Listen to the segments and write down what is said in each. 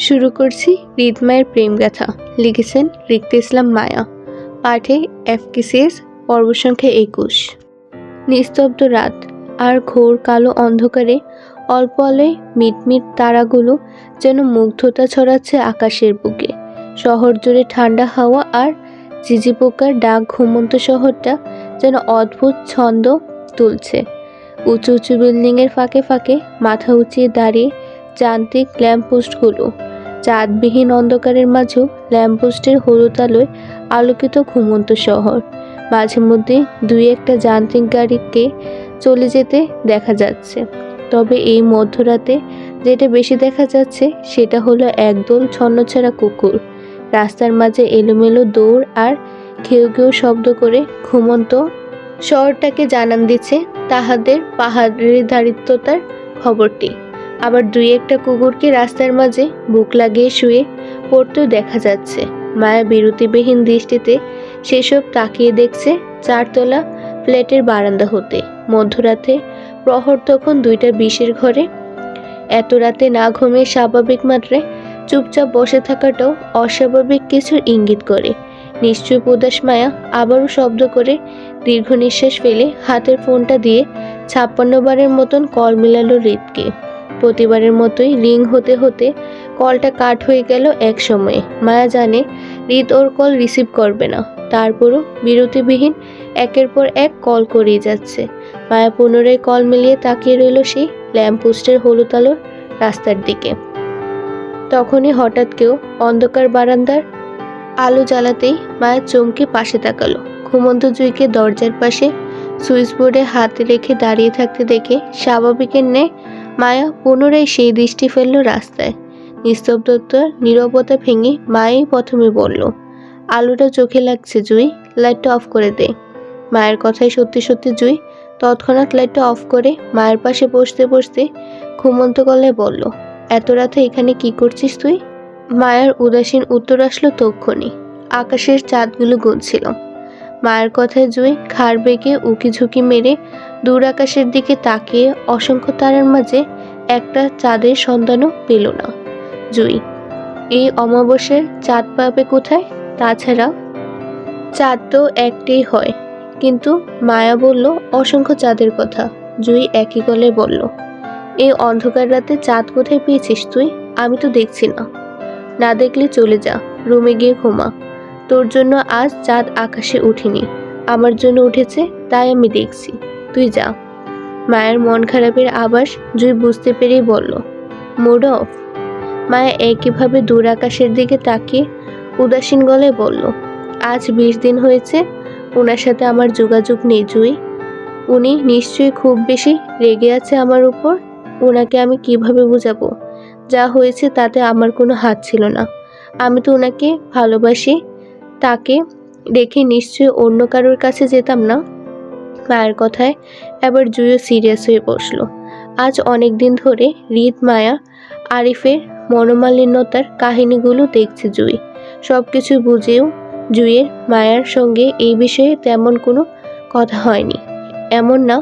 শুরু করছি হৃদমায়ের প্রেমগাথা। লিখেছেন রিক্তা ইসলাম মায়া। পাঠে FKCS, পর্ব সংখ্যা 21। নিস্তব্ধ রাত আর ঘোর কালো অন্ধকারে অল্প আলোয় মিটমিট তারাগুলো যেন মুগ্ধতা ছড়াচ্ছে আকাশের বুকে। শহর জুড়ে ঠান্ডা হাওয়া আর ঝিঝি পোকার ডাক ঘুমন্ত শহরটা যেন অদ্ভুত ছন্দ তুলছে। উঁচু উঁচু বিল্ডিংয়ের ফাঁকে ফাঁকে মাথা উঁচিয়ে দাঁড়িয়ে যান্ত্রিক ল্যাম্পপোস্টগুলো। চাঁদবিহীন অন্ধকারের মাঝেও ল্যাম্পপোস্টের হলুদ আলোয় আলোকিত ঘুমন্ত শহর। মাঝে মধ্যে দুই একটা যান্ত্রিক গাড়িকে চলে যেতে দেখা যাচ্ছে। তবে এই মধ্যরাতে যেটা বেশি দেখা যাচ্ছে সেটা হলো একদল ছন্নছাড়া কুকুর রাস্তার মাঝে এলোমেলো দৌড় আর ঘেউ ঘেউ শব্দ করে ঘুমন্ত শহরটাকে জানান দিচ্ছে তাহাদের পাহাড়িদারিত্বতার খবরটি। আবার দুই একটা কুকুরকে রাস্তার মাঝে বুক লাগিয়ে শুয়ে পড়তেও দেখা যাচ্ছে। মায়া বিরতিবিহীন দৃষ্টিতে সেসব তাকিয়ে দেখছে চারতলা ফ্ল্যাটের বারান্দা হতে। মধ্যরাতে প্রহর তখন 2:20 ঘরে। এত রাতে না ঘুমিয়ে স্বাভাবিক মাত্রায় চুপচাপ বসে থাকাটাও অস্বাভাবিক কিছুর ইঙ্গিত করে। নিশ্চয় উদাস মায়া আবারও শব্দ করে দীর্ঘ নিঃশ্বাস ফেলে হাতের ফোনটা দিয়ে 56 বারের মতন কল মিলালো হৃদকে। প্রতিবারের মতোই রিং হতে হতে কলটা কাট হয়ে গেল এক সময়ে। মায়া জানে হৃদ ওর কল রিসিভ করবে না, তারপরও বিরতিবিহীন একের পর এক কল করেই যাচ্ছে। মায়া পুনরায় কল মিলিয়ে তাকিয়ে রইল সেই ল্যাম্পপোস্টের হলুদ আলোর রাস্তার দিকে। তখনই হঠাৎ কেউ অন্ধকার বারান্দার আলো জ্বালাতেই মায়া চমকে পাশে তাকালো। ঘুমন্ত জুঁইকে দরজার পাশে সুইচ বোর্ডে হাত রেখে দাঁড়িয়ে থাকতে দেখে স্বাভাবিকের ন্যায় মায়া পুনরায় সেই দৃষ্টি ফেলল রাস্তায়। নিস্তব্ধতার নীরবতা ভেঙে মায়াই প্রথমে বলল, আলোটা চোখে লাগছে জুঁই, লাইটটা অফ করে দে। মায়ের কথায় সত্যি সত্যি জুঁই তৎক্ষণাৎ লাইটটা অফ করে মায়ের পাশে বসতে বসতে ঘুমন্ত গলায় বলল, এত রাতে এখানে কি করছিস তুই? মায়ের উদাসীন উত্তর আসলো তক্ষণি, আকাশের চাঁদগুলো গুনছিল। মায়ের কথায় জুঁই ঘাড় বেঁকে উকি ঝুঁকি মেরে দূর আকাশের দিকে তাকিয়ে অসংখ্য তারার মাঝে একটা চাঁদের সন্ধানও পেল না। জুঁই, এই অমাবস্যার চাঁদ পাবে কোথায়? তাছাড়া চাঁদ তো একটাই হয়। কিন্তু মায়া বলল অসংখ্য চাঁদের কথা। জুঁই একই গলায় বলল, এই অন্ধকার রাতে চাঁদ কোথায় পেয়েছিস তুই? আমি তো দেখছি না। না দেখলে চলে যা, রুমে গিয়ে ঘুমা। তোর জন্য আজ চাঁদ আকাশে উঠেনি, আমার জন্য উঠেছে, তাই আমি দেখছি। তুই যা। মায়ের মন খারাপের আভাস জুঁই বুঝতে পেরেই বলল, মুড অফ? মায়া একইভাবে দূর আকাশের দিকে তাকিয়ে উদাসীন গলায় বলল, আজ 20 দিন হয়েছে ওনার সাথে আমার যোগাযোগ নেই জুঁই। উনি নিশ্চয়ই খুব বেশি রেগে আছে আমার উপর। ওনাকে আমি কিভাবে বোঝাবো? যা হয়েছে তাতে আমার কোনো হাত ছিল না। আমি তো ওনাকে ভালোবাসি, তাকে রেখে নিশ্চয়ই অন্য কারোর কাছে যেতাম না। মায়ের কথায় এবার জুঁইও সিরিয়াস হয়ে বসলো। আজ অনেক দিন ধরে হৃদ, মায়া, আরিফের মনোমালিন্যতার কাহিনীগুলো দেখছে জুঁই। সব কিছু বুঝেও জুঁইয়ের মায়ার সঙ্গে এই বিষয়ে তেমন কোনো কথা হয়নি। এমন না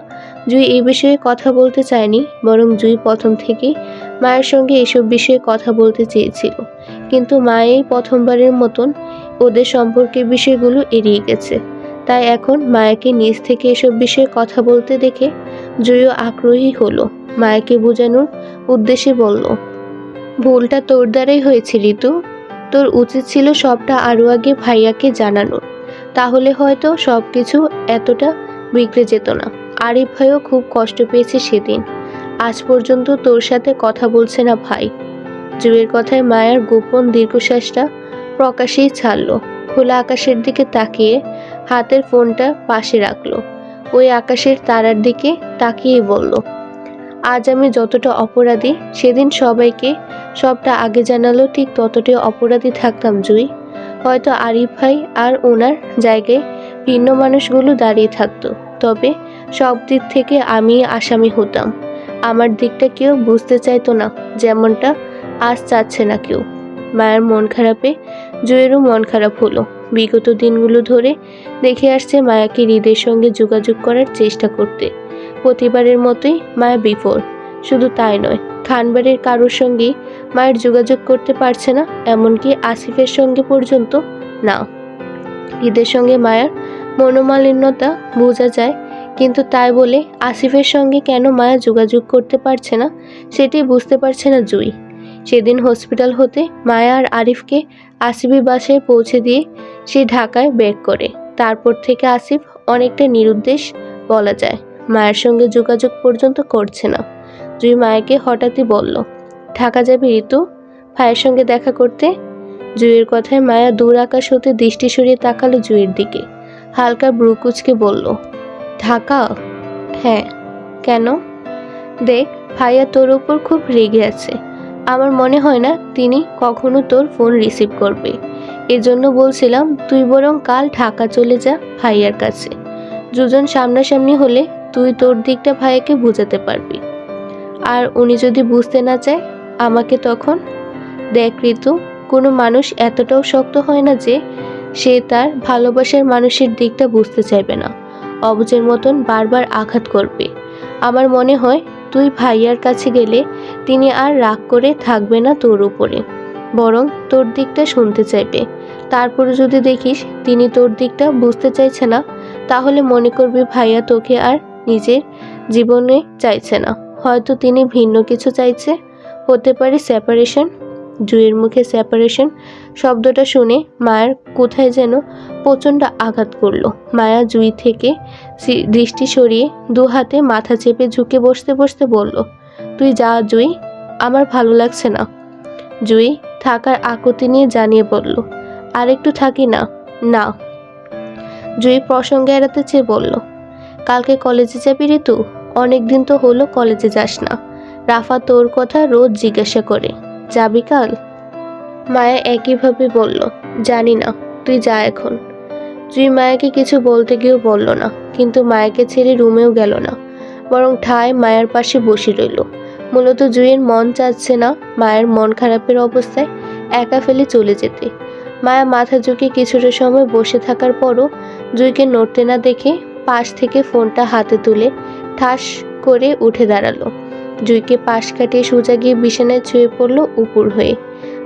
জুঁই এই বিষয়ে কথা বলতে চায়নি, বরং জুঁই প্রথম থেকেই মায়ের সঙ্গে এসব বিষয়ে কথা বলতে চেয়েছিল। কিন্তু মায়েই প্রথমবারের মতন ওদের সম্পর্কের বিষয়গুলো এড়িয়ে গেছে। তাই এখন মায়াকে নিজ থেকে এসব বিষয়ে কথা বলতে দেখে জুঁইও আগ্রহী হলো। মায়াকে বোঝানোর উদ্দেশ্যে বলল, ভুলটা তোর দ্বারাই হয়েছে ঋতু। তোর উচিত ছিল সবটা আরও আগে ভাইয়াকে জানানোর, তাহলে হয়তো সব কিছু এতটা বিগড়ে যেত না। আরিফ ভাইও খুব কষ্ট পেয়েছে সেদিন। আজ পর্যন্ত তোর সাথে কথা বলছে না ভাই। জুঁইয়ের কথায় মায়ার গোপন দীর্ঘশ্বাসটা প্রকাশেই ছাড়লো। খোলা আকাশের দিকে তাকিয়ে হাতের ফোনটা পাশে রাখলো। ওই আকাশের তারার দিকে তাকিয়ে বলল, আজ আমি যতটা অপরাধী সেদিন সবাইকে সবটা আগে জানালো ঠিক ততটাই অপরাধী থাকতাম জুঁই। হয়তো আরিফ ভাই আর ওনার জায়গায় ভিন্ন মানুষগুলো দাঁড়িয়ে থাকতো, তবে সব দিক থেকে আমি আসামি হতাম। আমার দিকটা কেউ বুঝতে চাইতো না, যেমনটা আজ চাচ্ছে না কেউ। মায়ের মন খারাপে জুঁইয়েরও মন খারাপ হলো। বিগত দিনগুলো ধরে দেখে আসছে মায়াকে হৃদের সঙ্গে যোগাযোগ করার চেষ্টা করতে। প্রতিবারের মতোই মায়া বিফল। শুধু তাই নয়, খানবাড়ির কারোর সঙ্গেই মায়ের যোগাযোগ করতে পারছে না, এমনকি আসিফের সঙ্গে পর্যন্ত না। ঈদের সঙ্গে মায়ার মনোমালিন্যতা বোঝা যায়, কিন্তু তাই বলে আসিফের সঙ্গে কেন মায়া যোগাযোগ করতে পারছে না সেটাই বুঝতে পারছে না জুই। সেদিন হসপিটাল হতে মায়া আর আরিফকে আসিফের বাসায় পৌঁছে দিয়ে সে ঢাকায় ব্যাক করে। তারপর থেকে আসিফ অনেকটা নিরুদ্দেশ বলা যায়, মায়ের সঙ্গে যোগাযোগ পর্যন্ত করছে না। জুই মায়াকে হঠাৎই বলল, ঢাকা যাবি ঋতু, ভাইয়ের সঙ্গে দেখা করতে? জুইয়ের কথায় মায়া দূর আকাশ হতে দৃষ্টি সরিয়ে তাকালো জুইয়ের দিকে, হালকা ব্রু কুঁচকে বলল, ঢাকা? হ্যাঁ। কেন? দেখ, ভাইয়া তোর ওপর খুব রেগে আছে। আমার মনে হয় না তিনি কখনো তোর ফোন রিসিভ করবে। এজন্য বলছিলাম তুই বরং কাল ঢাকা চলে যা ভাইয়ার কাছে। দুজন সামনাসামনি হলে তুই তোর দিকটা ভাইয়াকে বোঝাতে পারবি। আর উনি যদি বুঝতে না চায় আমাকে তখন? দেখ ঋতু, কোনো মানুষ এতটাও শক্ত হয় না যে সে তার ভালোবাসার মানুষের দিকটা বুঝতে চাইবে না, অবুঝের মতন বারবার আঘাত করবে। আমার মনে হয় তুই ভাইয়ার কাছে গেলে তিনি আর রাগ করে থাকবে না তোর উপরে, বরং তোর দিকটা শুনতে চাইবে। তারপরে যদি দেখিস তিনি তোর দিকটা বুঝতে চাইছে না, তাহলে মনে করবি ভাইয়া তোকে আর নিজের জীবনে চাইছে না, হয়তো তিনি ভিন্ন কিছু চাইছে। হতে পারে সেপারেশন। জুইয়ের মুখে সেপারেশন শব্দটা শুনে মায়ের কোথায় যেন প্রচণ্ড আঘাত করলো। মায়া জুই থেকে দৃষ্টি সরিয়ে দু হাতে মাথা চেপে ঝুঁকে বসতে বসতে বলল, তুই যা জুই, আমার ভালো লাগছে না। জুই থাকার আকুতি নিয়ে জানিয়ে বলল, আর একটু থাকি না? না। জুই প্রসঙ্গে এড়াতে চেয়ে বলল, কালকে কলেজে যাবি ঋতু? অনেকদিন তো হলো কলেজে যাস না। রাফা তোর কথা রোজ জিজ্ঞাসা করে। যাবি কাল? মায়া একইভাবে বলল, জানি না, তুই যা এখন। জুই মায়াকে কিছু বলতে গিয়েও বলল না, কিন্তু মায়াকে ছেড়ে রুমেও গেল না, বরং ঠায় মায়ের পাশে বসে রইল। মূলত জুইয়ের মন চাচ্ছে না মায়ের মন খারাপের অবস্থায় একা ফেলে চলে যেতে। মায়া মাথা ঝুঁকে কিছুটা সময় বসে থাকার পরও জুইকে নড়তে না দেখে পাশ থেকে ফোনটা হাতে তুলে ঠাস করে উঠে দাঁড়ালো। জুইকে পাশ কাটিয়ে সোজা গিয়ে বিছানায় শুয়ে পড়ল উপুর হয়ে।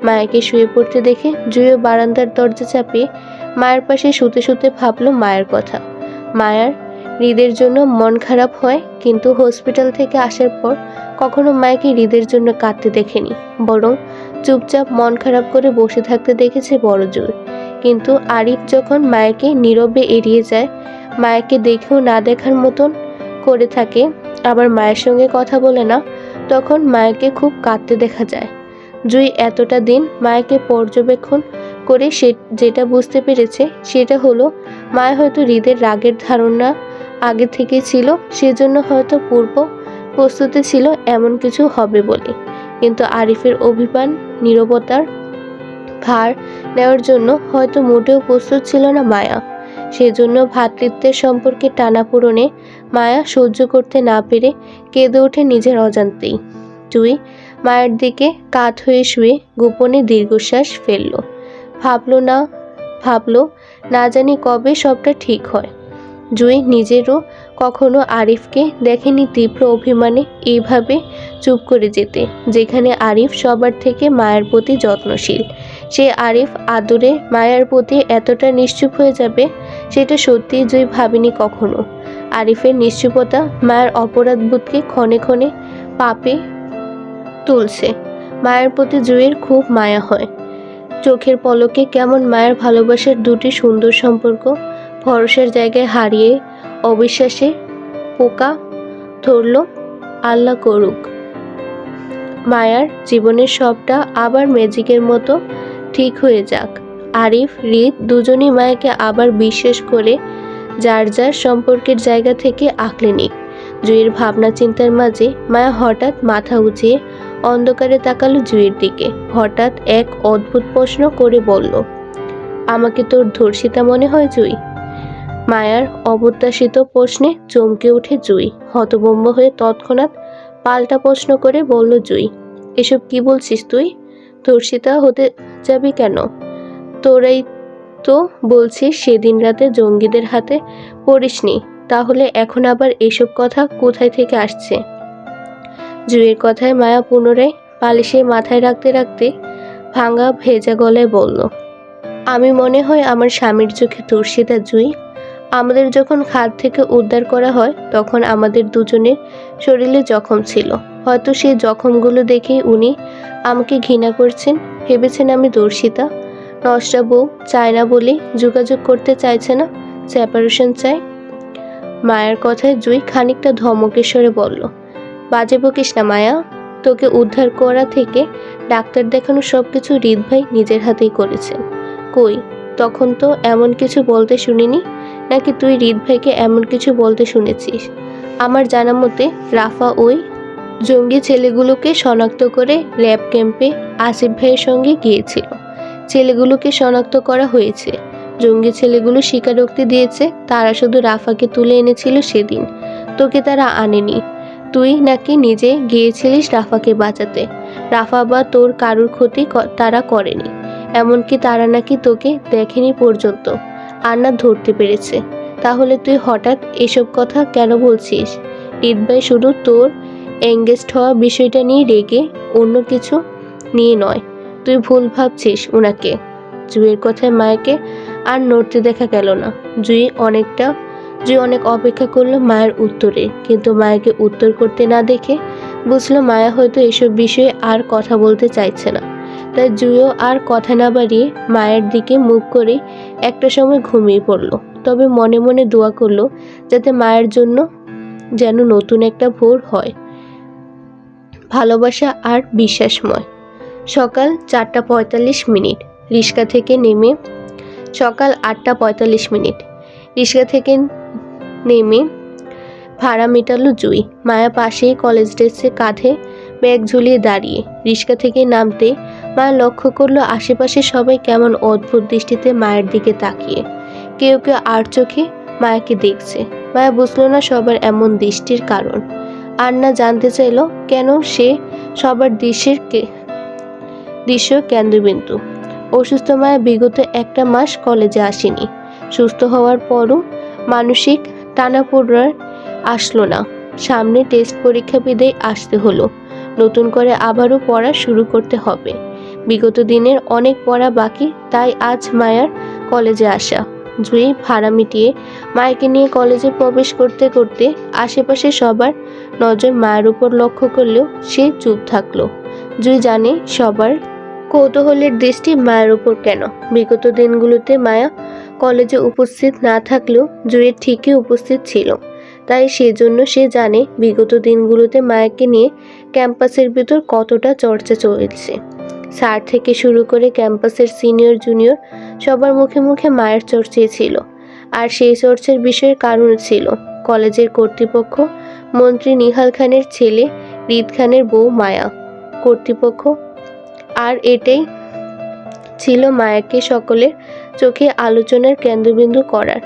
মায়াকে শুয়ে পড়তে দেখে জুইও বারান্দার দরজা চাপিয়ে মায়ের পাশে শুতে শুতে ভাবল মায়ের কথা। মায়ার হৃদের জন্য মন খারাপ হয়, কিন্তু হসপিটাল থেকে আসার পর কখনো মায়াকে হৃদের জন্য কাঁদতে দেখেনি, বরং চুপচাপ মন খারাপ করে বসে থাকতে দেখেছে বড় জোর। কিন্তু আরিফ যখন মায়াকে নীরবে এড়িয়ে যায়, মায়াকে দেখেও না দেখার মতন করে থাকে, আবার মায়ের সঙ্গে কথা বলে না, তখন মায়াকে খুব কাঁদতে দেখা যায়। জুই এতটা দিন মায়াকে পর্যবেক্ষণ করে সে যেটা বুঝতে পেরেছে সেটা হলো মায়া হয়তো হৃদের রাগের ধারণা আগে থেকে ছিল, সেজন্য হয়তো পূর্ব প্রস্তুতি ছিল এমন কিছু হবে বলে। কিন্তু আরিফের অভিমান নীরবতার ভার নেওয়ার জন্য হয়তো মোটেও প্রস্তুত ছিল না মায়া। সেজন্য ভ্রাতৃত্বের সম্পর্কে টানাপোড়েনে মায়া সহ্য করতে না পেরে কেঁদে ওঠে নিজের অজান্তেই। জুই মায়ের দিকে কাত হয়ে শুয়ে গোপনে দীর্ঘশ্বাস ফেলল। ভাবলো না জানি কবে সবটা ঠিক হয়। জুই নিজেরও কখনো আরিফকে দেখেনি তীব্র অভিমানে এইভাবে চুপ করে যেতে, যেখানে আরিফ সবার থেকে মায়ের প্রতি যত্নশীল। সে আরিফ আদরে মায়ের প্রতি এতটা নিশ্চুপ হয়ে যাবে সেটা সত্যিই জুই ভাবেনি কখনো। আরিফের নিশ্চুপতা মায়ের অপরাধবোধকে ক্ষণে ক্ষণে পাপে তুলছে। মায়ের প্রতি জুইয়ের খুব মায়া হয়। চোখের পলকে কেমন মায়ের ভালোবাসার দুটি সুন্দর সম্পর্ক ভরসার জায়গায় হারিয়ে অবিশ্বাসে পোকা ধরল। আল্লাহ করুক মায়ার জীবনের সবটা আবার ম্যাজিকের মতো ঠিক হয়ে যাক। আরিফ হৃদ দুজনই মায়াকে আবার বিশ্বাস করে যার যার সম্পর্কের জায়গা থেকে আঁকলে নিক। জুইয়ের ভাবনা চিন্তার মাঝে মায়া হঠাৎ মাথা উঁচিয়ে অন্ধকারে তাকালো জুইয়ের দিকে। হঠাৎ এক অদ্ভুত প্রশ্ন করে বলল, আমাকে তোর ধর্ষিতা মনে হয় জুই? মায়ার অপ্রত্যাশিত প্রশ্নে চমকে উঠে জুই। হতভম্ব হয়ে তৎক্ষণাৎ পাল্টা প্রশ্ন করে বলল জুই, এসব কি বলছিস তুই? ধর্ষিতা হতে যাবি কেন? তোরাই তো বলছিস সেদিন রাতে জঙ্গিদের হাতে পড়িসনি, তাহলে এখন আবার এসব কথা কোথায় থেকে আসছে? জুঁইয়ের কথায় মায়া পুনরায় বালিশে মাথায় রাখতে রাখতে ভাঙা ভেজা গলায় বলল, আমি মনে হয় আমার স্বামীর চোখে দর্শিতা জুঁই। আমাদের যখন খাদ থেকে উদ্ধার করা হয় তখন আমাদের দুজনের শরীরে জখম ছিল। হয়তো সেই জখমগুলো দেখেই উনি আমাকে ঘৃণা করছেন, ভেবেছেন আমি দর্শিতা। নষ্টা বউ চায় না বলে যোগাযোগ করতে চাইছে না, সেপারেশন চায়। মায়ের কথায় জুঁই খানিকটা ধমকের স্বরে বলল, বাজে বকিস না মায়া। তোকে উদ্ধার করা থেকে ডাক্তার দেখানো সবকিছু হৃদ ভাই নিজের হাতেই করেছেন। কই, তখন তো এমন কিছু বলতে শুনিনি। নাকি তুই হৃদ ভাইকে এমন কিছু বলতে শুনেছিস? আমার জানা মতে রাফা ওই জঙ্গি ছেলেগুলোকে শনাক্ত করে র্যাব ক্যাম্পে আসিফ ভাইয়ের সঙ্গে গিয়েছিল। ছেলেগুলোকে শনাক্ত করা হয়েছে। জঙ্গি ছেলেগুলো স্বীকারোক্তি দিয়েছে তারা শুধু রাফাকে তুলে এনেছিল সেদিন, তোকে তারা আনেনি। তুই নাকি নিজে গিয়েছিলিস রাফাকে বাঁচাতে। রাফা বা তোর কারুর ক্ষতি তারা করেনি, এমনকি তারা নাকি তোকে দেখেনি পর্যন্ত, আর না ধরতে পেরেছে। তাহলে তুই হঠাৎ এসব কথা কেন বলছিস? হৃদ ভাই শুধু তোর এঙ্গেজড হওয়া বিষয়টা নিয়ে রেগে, অন্য কিছু নিয়ে নয়। তুই ভুল ভাবছিস ওনাকে। জুঁইয়ের কথায় মায়াকে আর নড়তে দেখা গেল না। জুঁই অনেক অপেক্ষা করলো মায়ের উত্তরে, কিন্তু মায়াকে উত্তর করতে না দেখে বুঝলো মায়া হয়তো এসব বিষয়ে আর কথা বলতে চাইছে না। তাই জুঁইও আর কথা না বাড়িয়ে মায়ের দিকে মুখ করে একটা সময় ঘুমিয়ে পড়ল। তবে মনে মনে দোয়া করলো যাতে মায়ের জন্য যেন নতুন একটা ভোর হয়, ভালোবাসা আর বিশ্বাসময়। সকাল 4:45 রিক্সা থেকে নেমে সকাল 8:45 রিক্সা থেকে নেমে ভাড়া মেটালো জুঁই। মায়া পাশেই কলেজ ড্রেসে কাঁধে ব্যাগ ঝুলিয়ে দাঁড়িয়ে। রিক্সা থেকে নামতে মায়া লক্ষ্য করলো আশেপাশে সবাই কেমন অদ্ভুত দৃষ্টিতে মায়ের দিকে তাকিয়ে। কেউ কেউ আর চোখে মায়াকে দেখছে। মায়া বুঝলো না সবার এমন দৃষ্টির কারণ, আর না জানতে চাইলো কেন সে সবার দৃশ্য কেন্দ্রবিন্দু। অসুস্থ মায়া বিগত একটা মাস কলেজে আসেনি। সুস্থ হওয়ার পরও মানসিক টানাপোড়েন আসলো না। সামনে টেস্ট পরীক্ষা বিদায় আসতে হলো। নতুন করে আবারও পড়া শুরু করতে হবে। বিগত দিনের অনেক পড়া বাকি, তাই আজ মায়ার কলেজে আসা। জুঁই ভাড়া মিটিয়ে মায়াকে নিয়ে কলেজে প্রবেশ করতে করতে আশেপাশে সবার নজর মায়ের উপর লক্ষ্য করলেও সে চুপ থাকলো। জুঁই জানে সবার কৌতূহলের দৃষ্টি মায়ের উপর কেন। বিগত দিনগুলোতে মায়া কলেজে উপস্থিত না থাকলেও জুঁই ঠিকই উপস্থিত ছিল। তাই সেজন্য সে জানে বিগত দিনগুলোতে মায়াকে নিয়ে ক্যাম্পাসের ভিতর কতটা চর্চা চলছে। স্যার থেকে শুরু করে ক্যাম্পাসের সিনিয়র জুনিয়র সবার মুখে মুখে মায়ের চর্চাই ছিল। আর সেই চর্চার বিষয়ের কারণ ছিল কলেজের কর্তৃপক্ষ, মন্ত্রী নিহাল খানের ছেলে হৃদ খানের বউ মায়া। কর্তৃপক্ষ আর এটাই ছিল মায়াকে সকলের চোখে আলোচনার কেন্দ্রবিন্দু করার।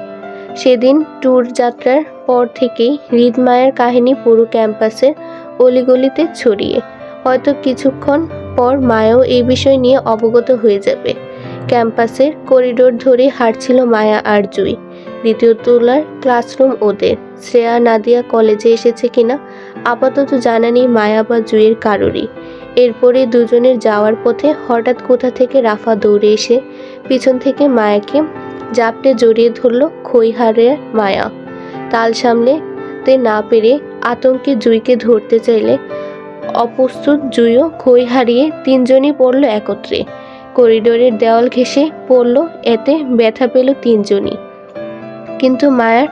সেদিন ট্যুর যাত্রার পর থেকেই হৃদ মায়ের কাহিনী পুরো ক্যাম্পাসের অলিগলিতে ছড়িয়ে। হয়তো কিছুক্ষণ পর মায়াও এই বিষয় নিয়ে অবগত হয়ে যাবে। ক্যাম্পাসের করিডোর ধরে হাঁটছিল মায়া আর জুঁই। দ্বিতীয় তলার ক্লাসরুম ওদের। শ্রেয়া নাদিয়া কলেজে এসেছে কিনা আপাতত জানা নেই মায়া বা জুঁইয়ের কারোরই। এরপরে দুজনের যাওয়ার পথে হঠাৎ কোথা থেকে রাফা দৌড়ে এসে পিছন থেকে মায়াকে জাপটে জড়িয়ে ধরল খইহারে মায়া। তাল সামলাতে না পেরে আতঙ্কে জুঁইকে ধরতে চাইলে অপ্রস্তুত জুঁইও খই হারিয়ে তিনজনই পড়ল একত্রে। করিডোরের দেওয়াল ঘেঁষে পড়ল, এতে ব্যথা পেল তিনজনই। কিন্তু মায়ার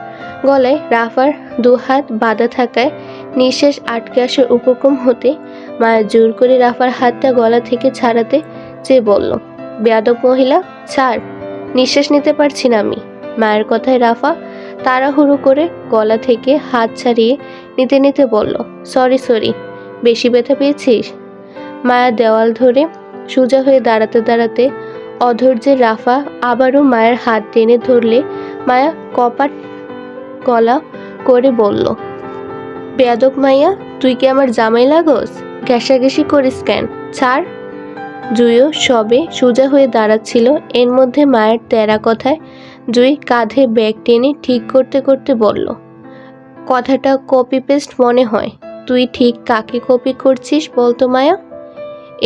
গলায় রাফার দুহাত বাঁধা থাকায় নিঃশ্বাস আটকে আসার উপক্রম হতে মায়া জোর করে রাফার হাতটা গলা থেকে ছাড়াতে চেয়ে বলল, বেয়াদব মহিলা, ছাড়, নিঃশ্বাস নিতে পারছি না আমি। মায়ের কথায় রাফা তাড়াহুড়ো করে গলা থেকে হাত ছাড়িয়ে নিতে নিতে বলল, সরি, বেশি ব্যথা পেয়েছিস? মায়া দেওয়াল ধরে সোজা হয়ে দাঁড়াতে দাঁড়াতে অধৈর্যের রাফা আবারও মায়ের হাত টেনে ধরলে মায়া কপাট গলা করে বলল, বেয়াদব মাইয়া, তুই কি আমার জামাই লাগোস? ঘেঁষাঘেঁষি করিস কেন? ছাড়। জুঁইও সবে সোজা হয়ে দাঁড়াচ্ছিল, এর মধ্যে মায়ের তেরা কথায় জুঁই কাঁধে ব্যাগ টেনে ঠিক করতে করতে বলল, কথাটা কপি পেস্ট মনে হয়। তুই ঠিক কাকে কপি করছিস বলতো মায়া?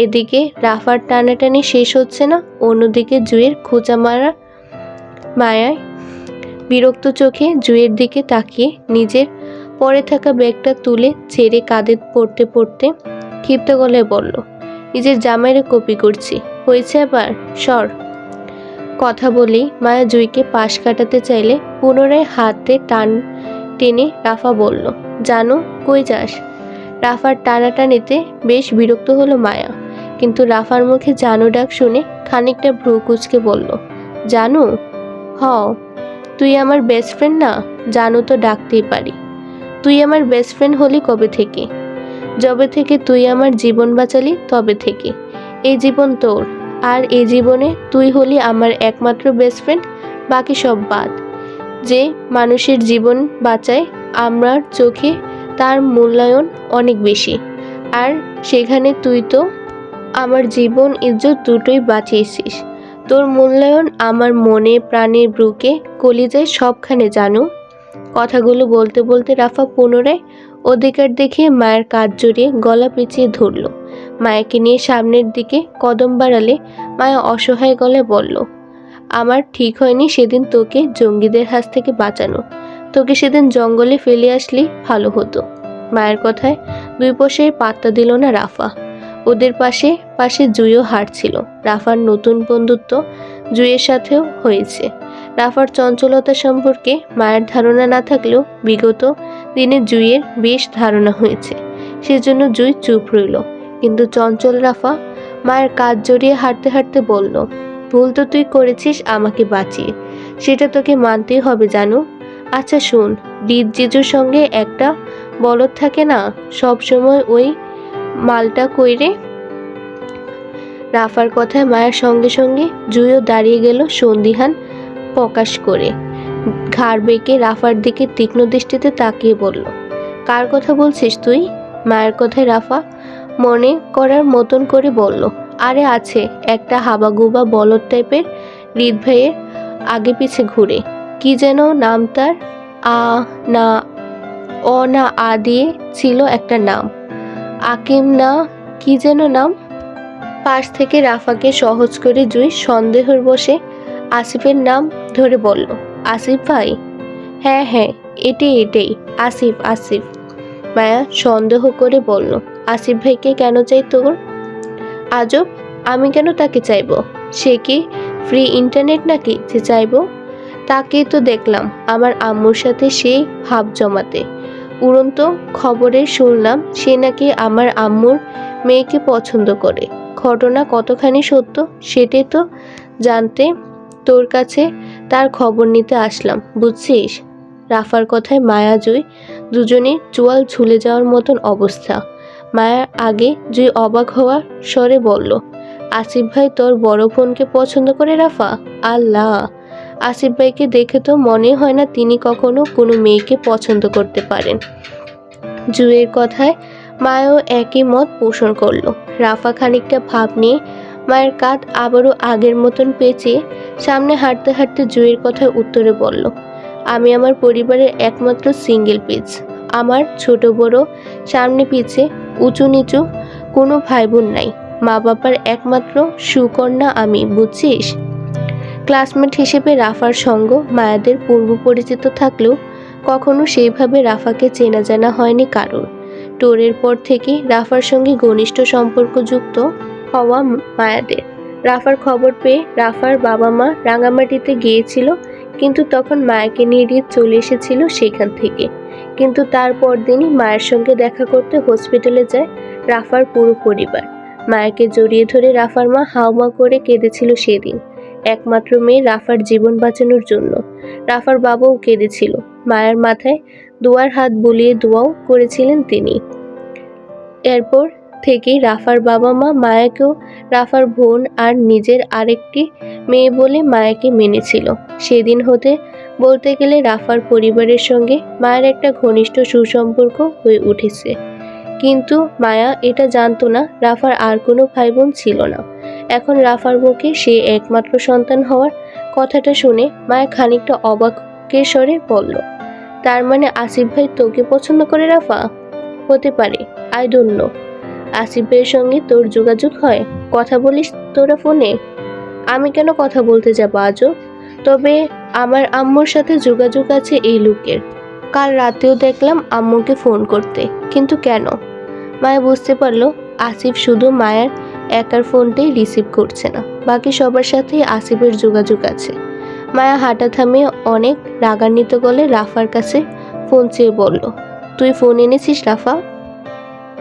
এদিকে রাফার টানাটানি শেষ হচ্ছে না, অন্যদিকে জুঁইয়ের খোঁচা মারা। মায়ায় বিরক্ত চোখে জুঁইয়ের দিকে তাকিয়ে নিজের পরে থাকা ব্যাগটা তুলে ছেড়ে কাঁধে পড়তে পড়তে ক্ষিপ্ত গলায় বলল, নিজের জামাইরে কপি করছি, হয়েছে এবার সর। কথা বলেই মায়া জুঁইকে পাশ কাটাতে চাইলে পুনরায় হাতে টান টেনে রাফা বলল, জানো কই যাস? রাফার টানাটানিতে বেশ বিরক্ত হলো মায়া, কিন্তু রাফার মুখে জানু ডাক শুনে খানিকটা ভ্রু কুঁচকে বলল, জানু? হ, তুই আমার বেস্ট ফ্রেন্ড না, জানু তো ডাকতেই পারি। তুই আমার বেস্ট ফ্রেন্ড হলি কবে থেকে? যবে থেকে তুই আমার জীবন বাঁচালি তবে থেকে। এই জীবন তোর, আর এই জীবনে তুই হলি আমার একমাত্র বেস্ট ফ্রেন্ড, বাকি সব বাদ। যে মানুষের জীবন বাঁচায় আমার চোখে তার মূল্যায়ন অনেক বেশি, আর সেখানে তুই তো আমার জীবন ইজ্জত দুটোই বাঁচিয়েছিস। তোর মূল্যায়ন আমার মনে প্রাণে ব্রুকে কলিজায় সবখানে জানু। কথাগুলো বলতে বলতে রাফা পুনরায় অধিকার দেখিয়ে মায়ের কাঁধ জড়িয়ে গলা পেঁচিয়ে ধরল। মায়াকে নিয়ে সামনের দিকে কদম বাড়ালে মায়া অসহায় গলায় বলল, আমার ঠিক হয়নি সেদিন তোকে জঙ্গিদের হাত থেকে বাঁচানো। তোকে সেদিন জঙ্গলে ফেলে আসলেই ভালো হতো। মায়ের কথায় দুই পয়সার পাত্তা দিল না রাফা। ওদের পাশে পাশে জুঁইও হাঁটছিল। রাফার নতুন বন্ধুত্ব জুঁইয়ের সাথেও হয়েছে। রাফার চঞ্চলতা সম্পর্কে মায়ের ধারণা না থাকলেও বিগত দিনে জুঁইয়ের বেশ ধারণা হয়েছে। সেজন্য জুঁই চুপ রইল। কিন্তু চঞ্চল রাফা মায়ের কাঁধ জড়িয়ে হাঁটতে হাঁটতে বলল, ভুল তো তুই করেছিস আমাকে বাঁচিয়ে, সেটা তোকে মানতেই হবে জানু। আচ্ছা শোন, রিত জিজুর সঙ্গে একটা বলদ থাকে না, সব সময় ওই মালটা কইরে? রাফার কথায় মায়ের সঙ্গে সঙ্গে জুঁইও দাঁড়িয়ে গেল সন্দিহান প্রকাশ করে। ঘাড় বেঁকে রাফার দিকে তীক্ষ্ণ দৃষ্টিতে তাকিয়ে বলল, কার কথা বলছিস তুই? মায়ের কথায় রাফা মনে করার মতন করে বলল, আরে আছে একটা হাবাগুবা বলদ টাইপের, রিত ভাইয়ের আগে পিছে ঘুরে। কি যেন নাম তার? না, না আ দিয়ে ছিল একটা নাম, আকিম না কি যেন নাম। পাশ থেকে রাফাকে সহজ করে জুঁই সন্দেহের বসে আসিফের নাম ধরে বলল, আসিফ ভাই? হ্যাঁ হ্যাঁ, এটাই আসিফ আসিফ। মায়া সন্দেহ করে বলল, আসিফ ভাইকে কেন চাই তোর? আজব, আমি কেন তাকে চাইব? সে কি ফ্রি ইন্টারনেট নাকি যে চাইব? তাকেই তো দেখলাম আমার আম্মুর সাথে সেই ভাব জমাতে। উড়ন্ত খবরে শুনলাম সে নাকি আমার আম্মুর মেয়েকে পছন্দ করে। ঘটনা কতখানি সত্য সেটাই তো জানতে তোর কাছে তার খবর নিতে আসলাম, বুঝছিস? রাফার কথায় মায়া জুঁই দুজনে চোয়াল ঝুলে যাওয়ার মতন অবস্থা। মায়ার আগে জুঁই অবাক হওয়ার স্বরে বলল, আসিফ ভাই তোর বড় বোনকে পছন্দ করে রাফা? আল্লাহ, আসিফ ভাইকে দেখে তো মনে হয় না তিনি কখনো কোনো মেয়েকে পছন্দ করতে পারেন। জুঁইয়ের কথায় মায়াও একই মত পোষণ করলো। রাফা খানিকটা ভাব নিয়ে মায়ের কাঁধ আবারও আগের মতন পেঁচিয়ে সামনে হাঁটতে হাঁটতে জুঁইয়ের কথায় উত্তরে বলল, আমি আমার পরিবারের একমাত্র সিঙ্গেল পিস। আমার ছোট বড় সামনে পিছে উঁচু নিচু কোনো ভাই বোন নাই। মা বাবার একমাত্র সুকন্যা আমি, বুঝছিস? ক্লাসমেট হিসেবে রাফার সঙ্গ মায়াদের পূর্ব পরিচিত থাকলেও কখনো সেইভাবে রাফাকে চেনা জানা হয়নি কারোর। টোরের পর থেকে রাফার সঙ্গে ঘনিষ্ঠ সম্পর্কযুক্ত হওয়া মায়াদের। রাফার খবর পেয়ে রাফার বাবা মা রাঙামাটিতে গিয়েছিল, কিন্তু তখন মায়াকে নিয়ে রিত চলে এসেছিল সেখান থেকে। কিন্তু তারপর দিনই মায়ের সঙ্গে দেখা করতে হসপিটালে যায় রাফার পুরো পরিবার। মায়াকে জড়িয়ে ধরে রাফার মা হাউমা করে কেঁদেছিল সেদিন। একমাত্র মেয়ে রাফার জীবন বাঁচানোর জন্য। রাফার বাবাও কেঁদেছিল। মায়ের মাথায় দোয়ার হাত বুলিয়ে দোয়াও করেছিলেন তিনি। এরপর থেকেই রাফার বাবা মা মায়াকেও রাফার বোন আর নিজের আরেকটি মেয়ে বলে মায়াকে মেনেছিল। সেদিন হতে বলতে গেলে রাফার পরিবারের সঙ্গে মায়ের একটা ঘনিষ্ঠ সুসম্পর্ক হয়ে উঠেছে। কিন্তু মায়া এটা জানতো না রাফার আর কোনো ভাই বোন ছিল না। এখন রাফার মুখে সে একমাত্র সন্তান হওয়ার কথাটা শুনে মায়া খানিকটা অবাকের স্বরে বলল, তার মানে আসিফ ভাই তোকে পছন্দ করে রাফা? হতে পারে, আই ডোন্ট নো। আসিফের সঙ্গে তোর যোগাযোগ হয়? কথা বলিস তোরা ফোনে? আমি কেন কথা বলতে যাব আজও? তবে আমার আম্মুর সাথে যোগাযোগ আছে এই লোকের। কাল রাতেও দেখলাম আম্মুকে ফোন করতে, কিন্তু কেন? মায়া বুঝতে পারল আসিফ শুধু মায়ের একার ফোনটাই রিসিভ করছে না, বাকি সবার সাথেই আসিফের যোগাযোগ আছে। মায়া হাঁটা থামিয়ে অনেক রাগান্বিত গলে রাফার কাছে ফোন চেয়ে বলল, তুই ফোন এনেছিস রাফা?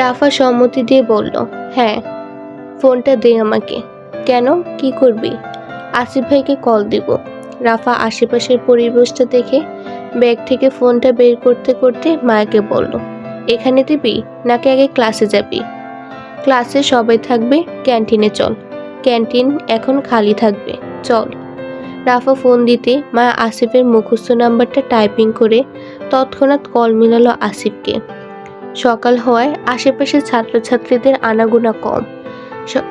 রাফা সম্মতি দিয়ে বলল, হ্যাঁ। ফোনটা দে আমাকে। কেন, কি করবি? আসিফ ভাইকে কল দিব। রাফা আশেপাশের পরিবেশটা দেখে ব্যাগ থেকে ফোনটা বের করতে করতে মায়াকে বলল, এখানে দিবি নাকি আগে ক্লাসে যাবি? ক্লাসে সবাই থাকবে, ক্যান্টিনে চল। ক্যান্টিন এখন খালি থাকবে, চল। রাফা ফোন দিতে মায়া আসিফের মুখস্থ নাম্বারটা টাইপিং করে তৎক্ষণাৎ কল মিলালো আসিফকে। সকাল হওয়ায় আশেপাশের ছাত্রছাত্রীদের আনাগোনা কম।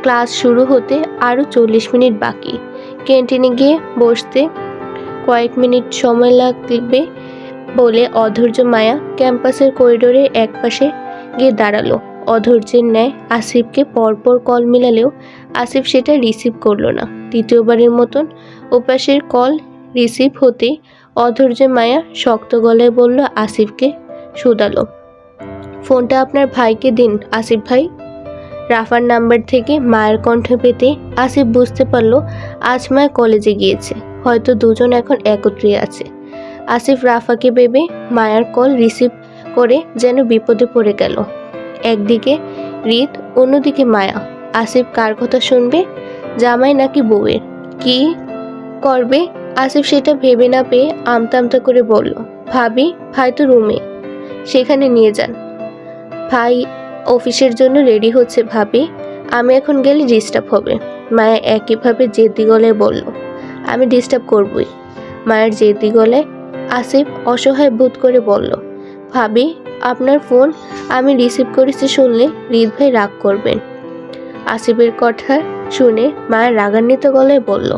ক্লাস শুরু হতে আরও 40 মিনিট বাকি। ক্যান্টিনে গিয়ে বসতে কয়েক মিনিট সময় লাগবে বলে অধৈর্য মায়া ক্যাম্পাসের করিডোরের একপাশে গিয়ে দাঁড়ালো। অধৈর্যের ন্যায় আসিফকে পরপর কল মিলালেও আসিফ সেটা রিসিভ করলো না। দ্বিতীয়বারের মতন ওপাশের কল রিসিভ হতে অধৈর্য মায়া শক্ত গলায় বলল আসিফকে শুধালো, ফোনটা আপনার ভাইকে দিন আসিফ ভাই। রাফার নাম্বার থেকে মায়ের কণ্ঠ পেতে আসিফ বুঝতে পারল আজ মায়া কলেজে গিয়েছে, হয়তো দুজন এখন একত্রে আছে। আসিফ রাফাকে ভেবে মায়ার কল রিসিভ করে যেন বিপদে পড়ে গেল। একদিকে রিত, অন্যদিকে মায়া। আসিফ কার কথা শুনবে, জামাই নাকি বউয়ের? কি করবে আসিফ সেটা ভেবে না পেয়ে আমতা আমতা করে বলল, ভাবি ভাই তো রুমে, সেখানে নিয়ে যান। ভাই অফিসের জন্য রেডি হচ্ছে ভাবি, আমি এখন গেলে ডিস্টার্ব হবে। মায়া একইভাবে জেদি গলায় বলল, আমি ডিস্টার্ব করবই। মায়ের জেদি গলায় আসিফ অসহায় বোধ করে বলল, ভাবি আপনার ফোন আমি রিসিভ করেছি শুনলে রিত ভাই রাগ করবেন। আসিফের কথা শুনে মায়ের রাগান্বিত গলায় বলল,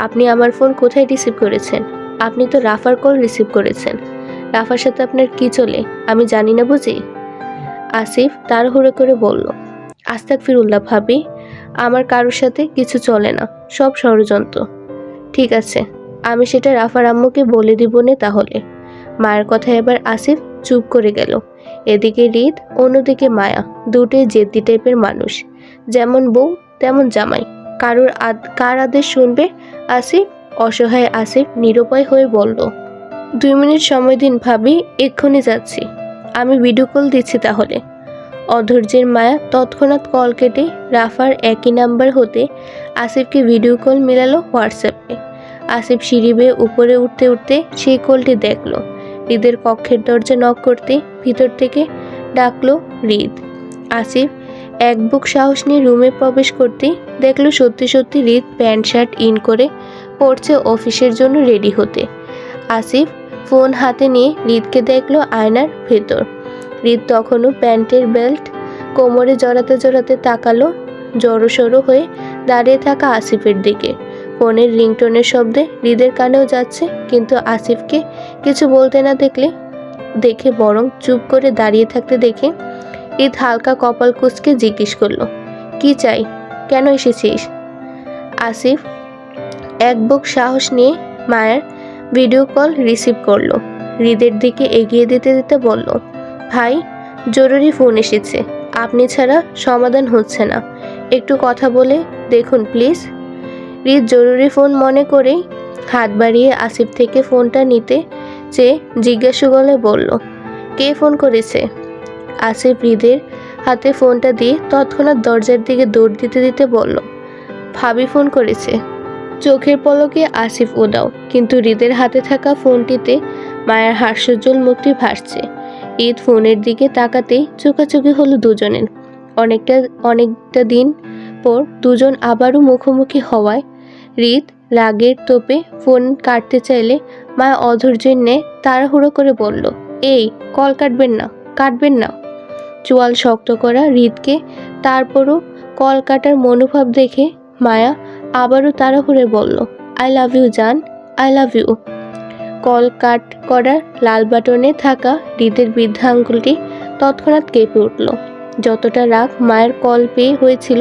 আপনি আমার ফোন কোথায় রিসিভ করেছেন? আপনি তো রাফার কল রিসিভ করেছেন। রাফার সাথে আপনার কি চলে আমি জানি না বুঝি? আসিফ তাড়াহুড়ো করে বলল, আস্তাগফিরুল্লাহ ভাবি, আমার কারোর সাথে কিছু চলে না, সব ষড়যন্ত্র। ঠিক আছে, আমি সেটা রাফার আম্মুকে বলে দিব নে তাহলে। মায়ের কথায় এবার আসিফ চুপ করে গেল। এদিকে রিত, অন্যদিকে মায়া, দুটোই জেদ্দি টাইপের মানুষ। যেমন বউ তেমন জামাই। কার আদেশ শুনবে আসিফ? অসহায় আসিফ নিরুপায় হয়ে বলল, 2 মিনিট সময় দিন ভাবি, এক্ষুনি যাচ্ছি। আমি ভিডিও কল দিচ্ছি তাহলে। অধৈর্যের মায়া তৎক্ষণাৎ কল কেটে রাফার একই নাম্বার হতে আসিফকে ভিডিও কল মিলালো হোয়াটসঅ্যাপে। আসিফ সিঁড়ি বেয়ে উপরে উঠতে উঠতে সেই কলটি দেখলো। হৃদের কক্ষের দরজা নক করতে ভিতর থেকে ডাকলো হৃদ। আসিফ এক বুক সাহস নিয়ে রুমে প্রবেশ করতেই দেখলো সত্যি সত্যি হৃদ প্যান্ট শার্ট ইন করে পড়ছে অফিসের জন্য রেডি হতে। আসিফ ফোন হাতে নিয়ে হৃদকে দেখলো আয়নার ভেতর। হৃদ তখনও প্যান্টের বেল্ট কোমরে জড়াতে জড়াতে তাকালো জড়সড়ো হয়ে দাঁড়িয়ে থাকা আসিফের দিকে। ফোনের রিংটোনের শব্দে হৃদের কানেও যাচ্ছে, কিন্তু আসিফকে কিছু বলতে না দেখে বরং চুপ করে দাঁড়িয়ে থাকতে দেখে হৃদ হালকা কপাল কুঁচকে জিজ্ঞেস করলো, কি চাই, কেন এসেছিস? আসিফ এক বুক সাহস নিয়ে মায়ের ভিডিও কল রিসিভ করলো। হৃদের দিকে এগিয়ে দিতে দিতে বলল, ভাই জরুরি ফোন এসেছে, আপনি ছাড়া সমাধান হচ্ছে না, একটু কথা বলে দেখুন প্লিজ। হৃদ জরুরি ফোন মনে করেই হাত বাড়িয়ে আসিফ থেকে ফোনটা নিতে চেয়ে জিজ্ঞাসা গলায় বলল, কে ফোন করেছে? আসিফ হৃদের হাতে ফোনটা দিয়ে তৎক্ষণাৎ দরজার দিকে দৌড় দিতে দিতে বলল, ভাবি ফোন করেছে। চোখের পলকে আসিফ উদাও, কিন্তু হৃদের হাতে থাকা ফোনটিতে মায়ের হাস্যোজ্জ্বল মুখটি ভাসছে। ঈদ ফোনের দিকে তাকাতেই চোখাচোখি হলো দুজনের। অনেকটা দিন পর দুজন আবারও মুখোমুখি হওয়ায় হৃদ রাগের তোপে ফোন কাটতে চাইলে মা অধৈর্যের ন্যায় তাড়াহুড়ো করে বলল, এই কল কাটবেন না। চোয়াল শক্ত করা হৃদকে তারপরও কল কাটার মনোভাব দেখে মায়া আবারও তাড়াহুড়ে বলল, আই লাভ ইউ জান, আই লাভ ইউ। কল কাট করার লাল বাটনে থাকা হৃদের বৃদ্ধা আঙ্গুলটি তৎক্ষণাৎ কেঁপে উঠল। যতটা রাগ মায়ের কল পেয়ে হয়েছিল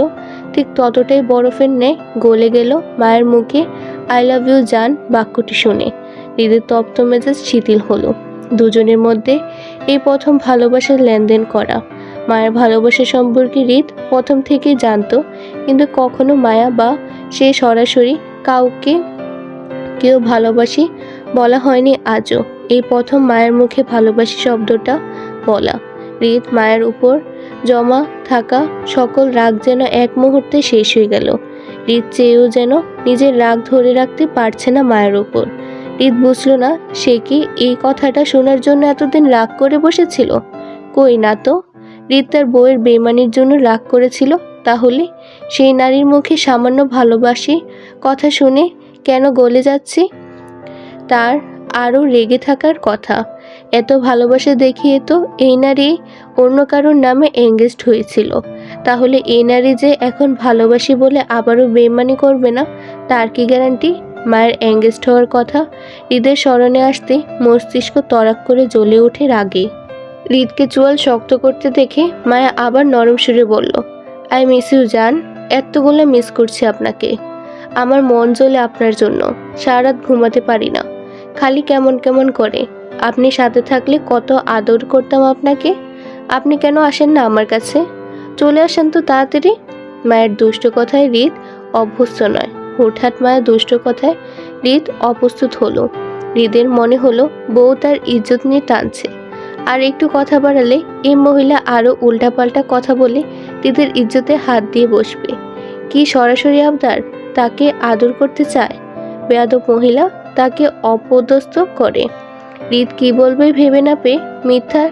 ঠিক ততটাই বরফের ন্যায় গলে গেল মায়ের মুখে আই লাভ ইউ জান বাক্যটি শুনে। হৃদের তপ্ত মেজাজ শিথিল হলো। দুজনের মধ্যে এই প্রথম ভালোবাসার লেনদেন করা। মায়ের ভালোবাসা সম্পর্কে হৃদ প্রথম থেকেই জানতো, কিন্তু কখনো মায়া বা সে সরাসরি কাউকে কেউ ভালোবাসি বলা হয়নি আজও। এই প্রথম মায়ের মুখে ভালোবাসি শব্দটা বলা। হৃদ মায়ের উপর জমা থাকা সকল রাগ যেন এক মুহূর্তে শেষ হয়ে গেল। হৃদ চেয়েও যেন নিজের রাগ ধরে রাখতে পারছে না মায়ের উপর। হৃদ বুঝল না সে কি এই কথাটা শোনার জন্য এতদিন রাগ করে বসেছিল। কই না তো। হৃদ তার বউয়ের বেইমানির জন্য রাগ করেছিল, তাহলে সেই নারীর মুখে সামান্য ভালোবাসি কথা শুনে কেন গলে যাচ্ছি? তার আরও রেগে থাকার কথা। এত ভালোবাসা দেখিয়ে তো এই নারী অন্য কারোর নামে এঙ্গেজড হয়েছিল। তাহলে এই নারী যে এখন ভালোবাসি বলে আবারও বেইমানি করবে না, তার কি গ্যারান্টি? মায়ের এঙ্গেজড হওয়ার কথা হৃদের স্মরণে আসতে মস্তিষ্ক তড়াক করে জ্বলে ওঠে রাগে। হৃদকে চোয়াল শক্ত করতে দেখে মায়া আবার নরম সুরে বলল, আই মিস ইউ জান। এতগুলো মিস করছি আপনাকে। আমার মন জ্বলে আপনার জন্য। সারা রাত ঘুমাতে পারি না, খালি কেমন কেমন করে। আপনি সাথে থাকলে কত আদর করতাম আপনাকে। আপনি কেন আসেন না আমার কাছে? চলে আসেন তো তাড়াতাড়ি। মায়ের দুষ্ট কথায় হৃদ অভ্যস্ত নয়। হঠাৎ মায়ের দুষ্ট কথায় হৃদ অপ্রস্তুত হলো। হৃদের মনে হলো বউ তার ইজ্জত নিয়ে টানছে। আর একটু কথা বাড়ালে এই মহিলা আরও উল্টাপাল্টা কথা বলে হৃদের ইজ্জতে হাত দিয়ে বসবে। কি সরাসরি আবদার? তাকে আদর করতে চায়। বেয়াদব মহিলা তাকে অপদস্থ করে। হৃদ কি বলবে ভেবে না পেয়ে মিথ্যা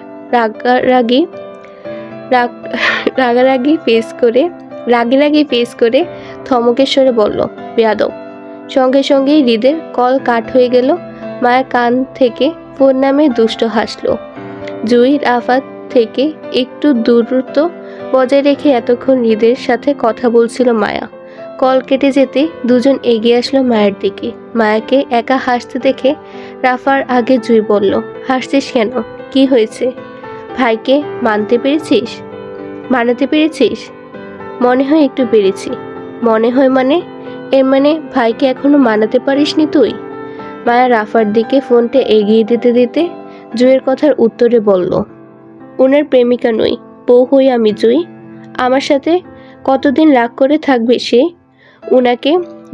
রাগারাগি ফেস করে ধমকের স্বরে বলল, বেয়াদব। সঙ্গে সঙ্গেই হৃদের কল কাট হয়ে গেল। মায়ের কান থেকে ফোন নামে দুষ্ট হাসল। জুই রাফাত থেকে একটু দূরত্ব বজায় রেখে এতক্ষণ হৃদের সাথে কথা বলছিল মায়া। কল কেটে যেতে দুজন এগিয়ে আসলো মায়ের দিকে। মায়াকে একা হাসতে দেখে রাফার আগে জুই বলল, হাসছিস কেন? কি হয়েছে? ভাইকে মানাতে পেরেছিস? মনে হয় একটু পেরেছি। মনে হয় মানে? এর মানে ভাইকে এখনো মানাতে পারিসনি তুই? মায়া রাফার দিকে ফোনটা এগিয়ে দিতে দিতে জুইয়ের কথার উত্তরে বলল, ওনার প্রেমিকা নই, বউ হই আমি জুই। আমার সাথে কতদিন রাগ করে থাকবে সে? উনাকে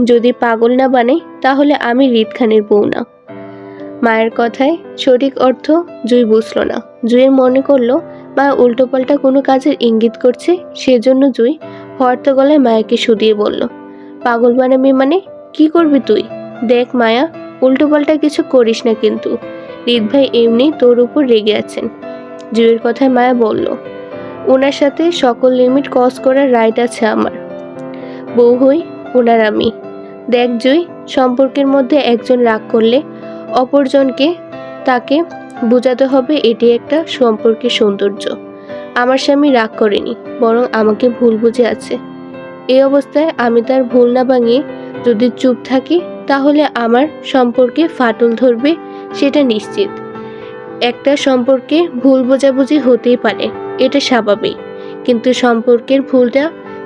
যদি পাগল না বানাই তাহলে আমি হৃদ খানের বউ না। মায়ের কথায় সঠিক অর্থ জুই বুঝল না। জুইয়ের মনে করলো মায়া উল্টোপাল্টা কোনো কাজের ইঙ্গিত করছে, সেজন্য জুই হর্ত গলায় মায়াকে শুধিয়ে বলল, পাগল বানাবি মানে? কি করবি তুই? দেখ মায়া, উল্টোপাল্টা কিছু করিস না কিন্তু। হৃদ ভাই এমনি তোর উপর রেগে আছেন। জুইয়ের কথায় মায়া বলল, ওনার সাথে সকল লিমিট ক্রস করার রাইট আছে আমার। বউ হই ওনার আমি। দেখ জুই, সম্পর্কের মধ্যে একজন রাগ করলে অপরজনকে তাকে বোঝাতে হবে এটি একটা সম্পর্কের সৌন্দর্য। আমার স্বামী রাগ করেনি, বরং আমাকে ভুল বুঝে আছে। এই অবস্থায় আমি তার ভুল না ভাঙিয়ে যদি চুপ থাকি তাহলে আমার সম্পর্কে ফাটল ধরবে, সেটা নিশ্চিত। একটা সম্পর্কে ভুল বোঝাবুঝি হতেই পারে, এটা স্বাভাবিক। কিন্তু সম্পর্কের ভুলটা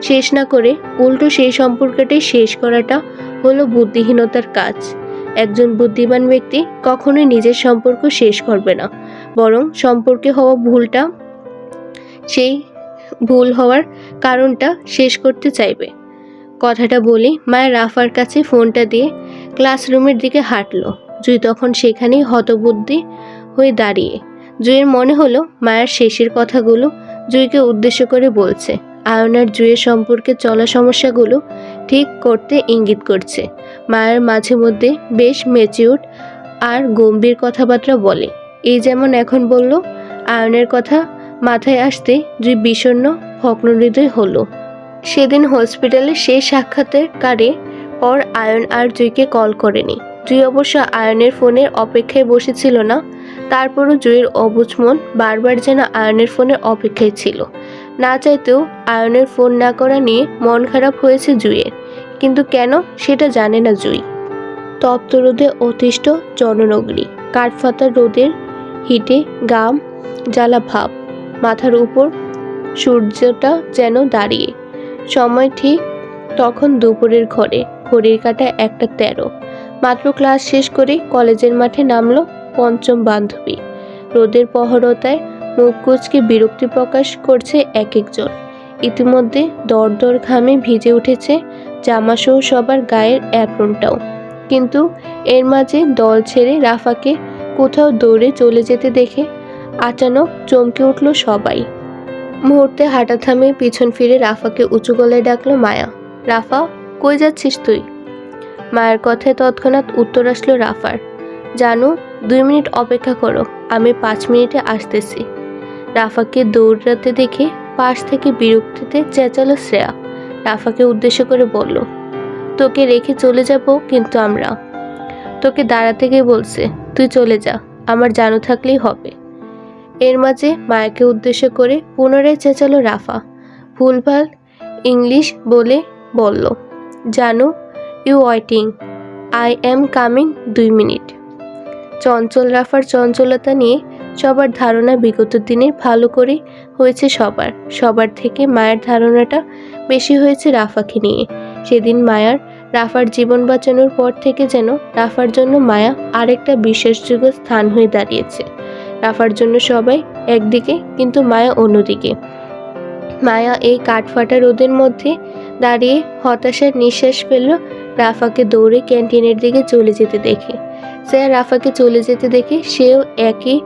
শেষ না করে উল্টো সেই সম্পর্কটাই শেষ করাটা হলো বুদ্ধিহীনতার কাজ। একজন বুদ্ধিমান ব্যক্তি কখনোই নিজের সম্পর্ক শেষ করবে না, বরং সম্পর্কে হওয়া সেই ভুল হওয়ার কারণটা শেষ করতে চাইবে। কথাটা বলি মায়ের রাফার কাছে ফোনটা দিয়ে ক্লাসরুমের দিকে হাঁটলো। জুই তখন সেখানেই হতবুদ্ধি হয়ে দাঁড়িয়ে। জুইয়ের মনে হলো মায়ের শেষের কথাগুলো জুইকে উদ্দেশ্য করে বলছে। আয়ন আর জুইয়ের সম্পর্কে চলা সমস্যাগুলো ঠিক করতে ইঙ্গিত করছে। মায়ের মাঝে মধ্যে বেশ ম্যাচিউর আর গম্ভীর কথাবার্তা বলে। এই যেমন এখন বলল। আয়নের কথা মাথায় আসতে জুই বিষণ্ণ ভগ্নহৃদয় হলো। সেদিন হসপিটালে সেই সাক্ষাৎকারে পর আয়ন আর জুইকে কল করেনি। জুই অবশ্য আয়নের ফোনের অপেক্ষায় বসেছিল না। তারপরও জুইয়ের অবুঝ মন বারবার যেন আয়নের ফোনের অপেক্ষায় ছিল। না চাইতেও আয়নের ফোন না করা নিয়ে মন খারাপ হয়েছে জুইয়ের। কিন্তু কেন সেটা জানে না জুই। তপ্ত রোদে অতিষ্ঠ জননগরী, কাঠফাটা রোদের হিটে গাম জ্বালা ভাব। মাথার উপর সূর্যটা যেন দাঁড়িয়ে। সময় ঠিক তখন দুপুরের ঘড়ির কাঁটা 1:13। মাত্র ক্লাস শেষ করে কলেজের মাঠে নামলো পঞ্চম বান্ধবী। রোদের প্রখরতায় মুখ কুঁচকে বিরক্তি প্রকাশ করছে এক একজন। ইতিমধ্যে দরদর ঘামে ভিজে উঠেছে জামাসহ সবার গায়ের অ্যাপ্রনটাও। কিন্তু এর মাঝে দল ছেড়ে রাফাকে কোথাও দৌড়ে চলে যেতে দেখে আচানক চমকে উঠল সবাই। মুহূর্তে হাঁটা থামিয়ে পিছন ফিরে রাফাকে উঁচু গলায় ডাকলো মায়া। রাফা, কই যাচ্ছিস তুই? মায়ের কথায় তৎক্ষণাৎ উত্তর আসলো রাফার। জানু, 2 মিনিট অপেক্ষা করো, আমি 5 মিনিটে আসতেছি। রাফাকে দৌড়াতে দেখে পাশ থেকে বিরক্তিতে চেঁচালো শ্রেয়া। রাফাকে উদ্দেশ্য করে বলল, তোকে রেখে চলে যাব কিন্তু আমরা। তোকে দাঁড়াতে গিয়ে বলছে, তুই চলে যা, আমার জানু থাকলেই হবে। এর মাঝে মায়াকে উদ্দেশ্য করে পুনরায় চেঁচালো রাফা। ভুলভাল ইংলিশ বলে বলল, জানু, you waiting, I am coming, 2 minute. চঞ্চল রাফার চঞ্চলতা নিয়ে সবার ধারণা বিগত দিনে ভালো করে হয়েছে সবার থেকে মায়ের ধারণাটা বেশি হয়েছে রাফাকে নিয়ে। সেদিন মায়ার রাফার জীবন বাঁচানোর পর থেকে যেন রাফার জন্য মায়া আরেকটা বিশ্বাসযোগ্য স্থান হয়ে দাঁড়িয়েছে। রাফার জন্য সবাই একদিকে, কিন্তু মায়া অন্যদিকে। মায়া এই কাঠফাটা রোদের মধ্যে দাঁড়িয়ে হতাশার নিঃশ্বাস ফেলল রাফাকে দৌড়ে ক্যান্টিনের দিকে চলে যেতে দেখে। শ্রেয়া রাফাকে চলে যেতে দেখে সেও একই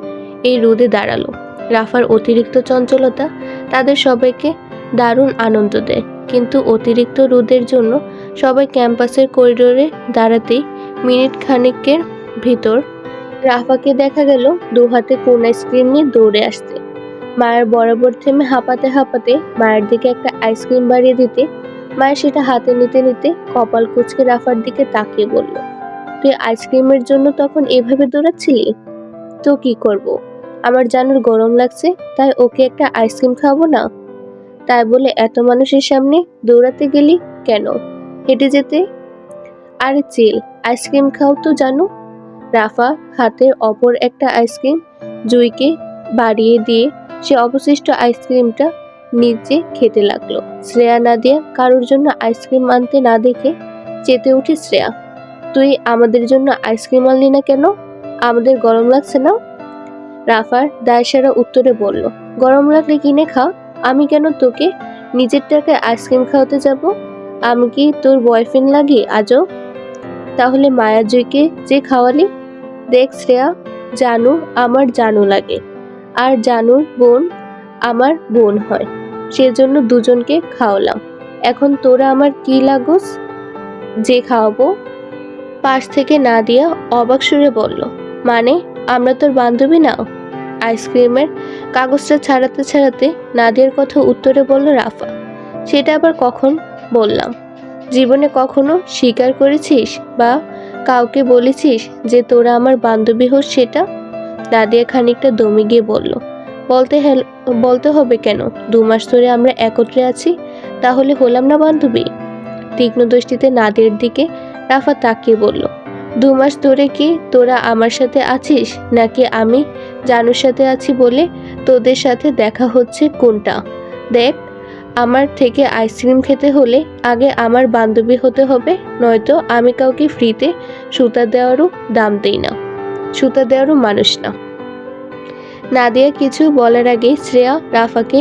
এই রোদে দাঁড়ালো। রাফার অতিরিক্ত চঞ্চলতা তাদের সবাইকে দারুণ আনন্দ দেয়, কিন্তু অতিরিক্ত রোদের জন্য সবাই ক্যাম্পাসের করিডোরে দাঁড়াতেই মিনিট খানেকের ভিতর রাফাকে দেখা গেল 2 হাতে কোন আইসক্রিম নিয়ে দৌড়ে আসতে। মায়ের বরাবর থেমে হাঁপাতে হাঁপাতে মায়ের দিকে একটা আইসক্রিম বাড়িয়ে দিতে মায়ের সেটা হাতে নিতে নিতে কপাল কুঁচকে রাফার দিকে তাকিয়ে বলল, তুই আইসক্রিমের জন্য তখন এভাবে দৌড়াচ্ছিলি? তো কি করব, আমার জানুর গরম লাগছে, তাই ওকে একটা আইসক্রিম খাওয়াবো না? তাই বলে এত মানুষের সামনে দৌড়াতে গেলি কেন? হেঁটে যেতে। আরে চিল, আইসক্রিম খাও তো জানু। রাফা হাতের অপর একটা আইসক্রিম জুইকে বাড়িয়ে দিয়ে সে অবশিষ্ট আইসক্রিমটা নিজে খেতে লাগলো। শ্রেয়া নাদিয়া কারোর জন্য আইসক্রিম আনতে না দেখে চেতে উঠে শ্রেয়া, তুই আমাদের জন্য আইসক্রিম আনলি না কেন? আমাদের গরম লাগছে না? রাফার দায়সারা উত্তরে বলল, গরম লাগলে কিনে খা, আমি কেন তোকে নিজের টাকায় আইসক্রিম খাওয়াতে যাব? আমি কি তোর বয়ফ্রেন্ড লাগি আজও? তাহলে মায়া জুইকে যে খাওয়ালি। দেখ শ্রেয়া, জানু আমার জানু লাগে, আর জানুর বোন আমার বোন হয়, সেজন্য দুজনকে খাওয়ালাম। এখন তোরা আমার কি লাগোস যে খাওয়াবো? পাশ থেকে নাদিয়া অবাক সুরে বলল, মানে আমরা তোর বান্ধবী না? আইসক্রিমের কাগজটা ছাড়াতে ছাড়াতে নাদিয়ার কথা উত্তরে বলল রাফা, সেটা আবার কখন বললাম? জীবনে কখনো স্বীকার করেছিস বা কাউকে বলেছিস যে তোরা আমার বান্ধবী হোস সেটা? নাদিয়া খানিকটা দমে গিয়ে বলল, বলতে হবে কেন? 2 মাস ধরে আমরা একত্রে আছি, তাহলে হলাম না বান্ধবী? তীক্ষ্ণ দৃষ্টিতে নাদিয়ার দিকে রাফা তাকিয়ে বলল, 2 মাস ধরে কি তোরা আমার সাথে আছিস, নাকি আমি জানুর সাথে আছি বলে তোদের সাথে দেখা হচ্ছে কোনটা? দেখ, আমার থেকে আইসক্রিম খেতে হলে আগে আমার বান্ধবী হতে হবে, নয়তো আমি কাউকে ফ্রিতে সুতা দেওয়ারও দাম দেই না, সুতা দেওয়ারও মানুষ না। নাদিয়া কিছু বলার আগেই শ্রেয়া রাফাকে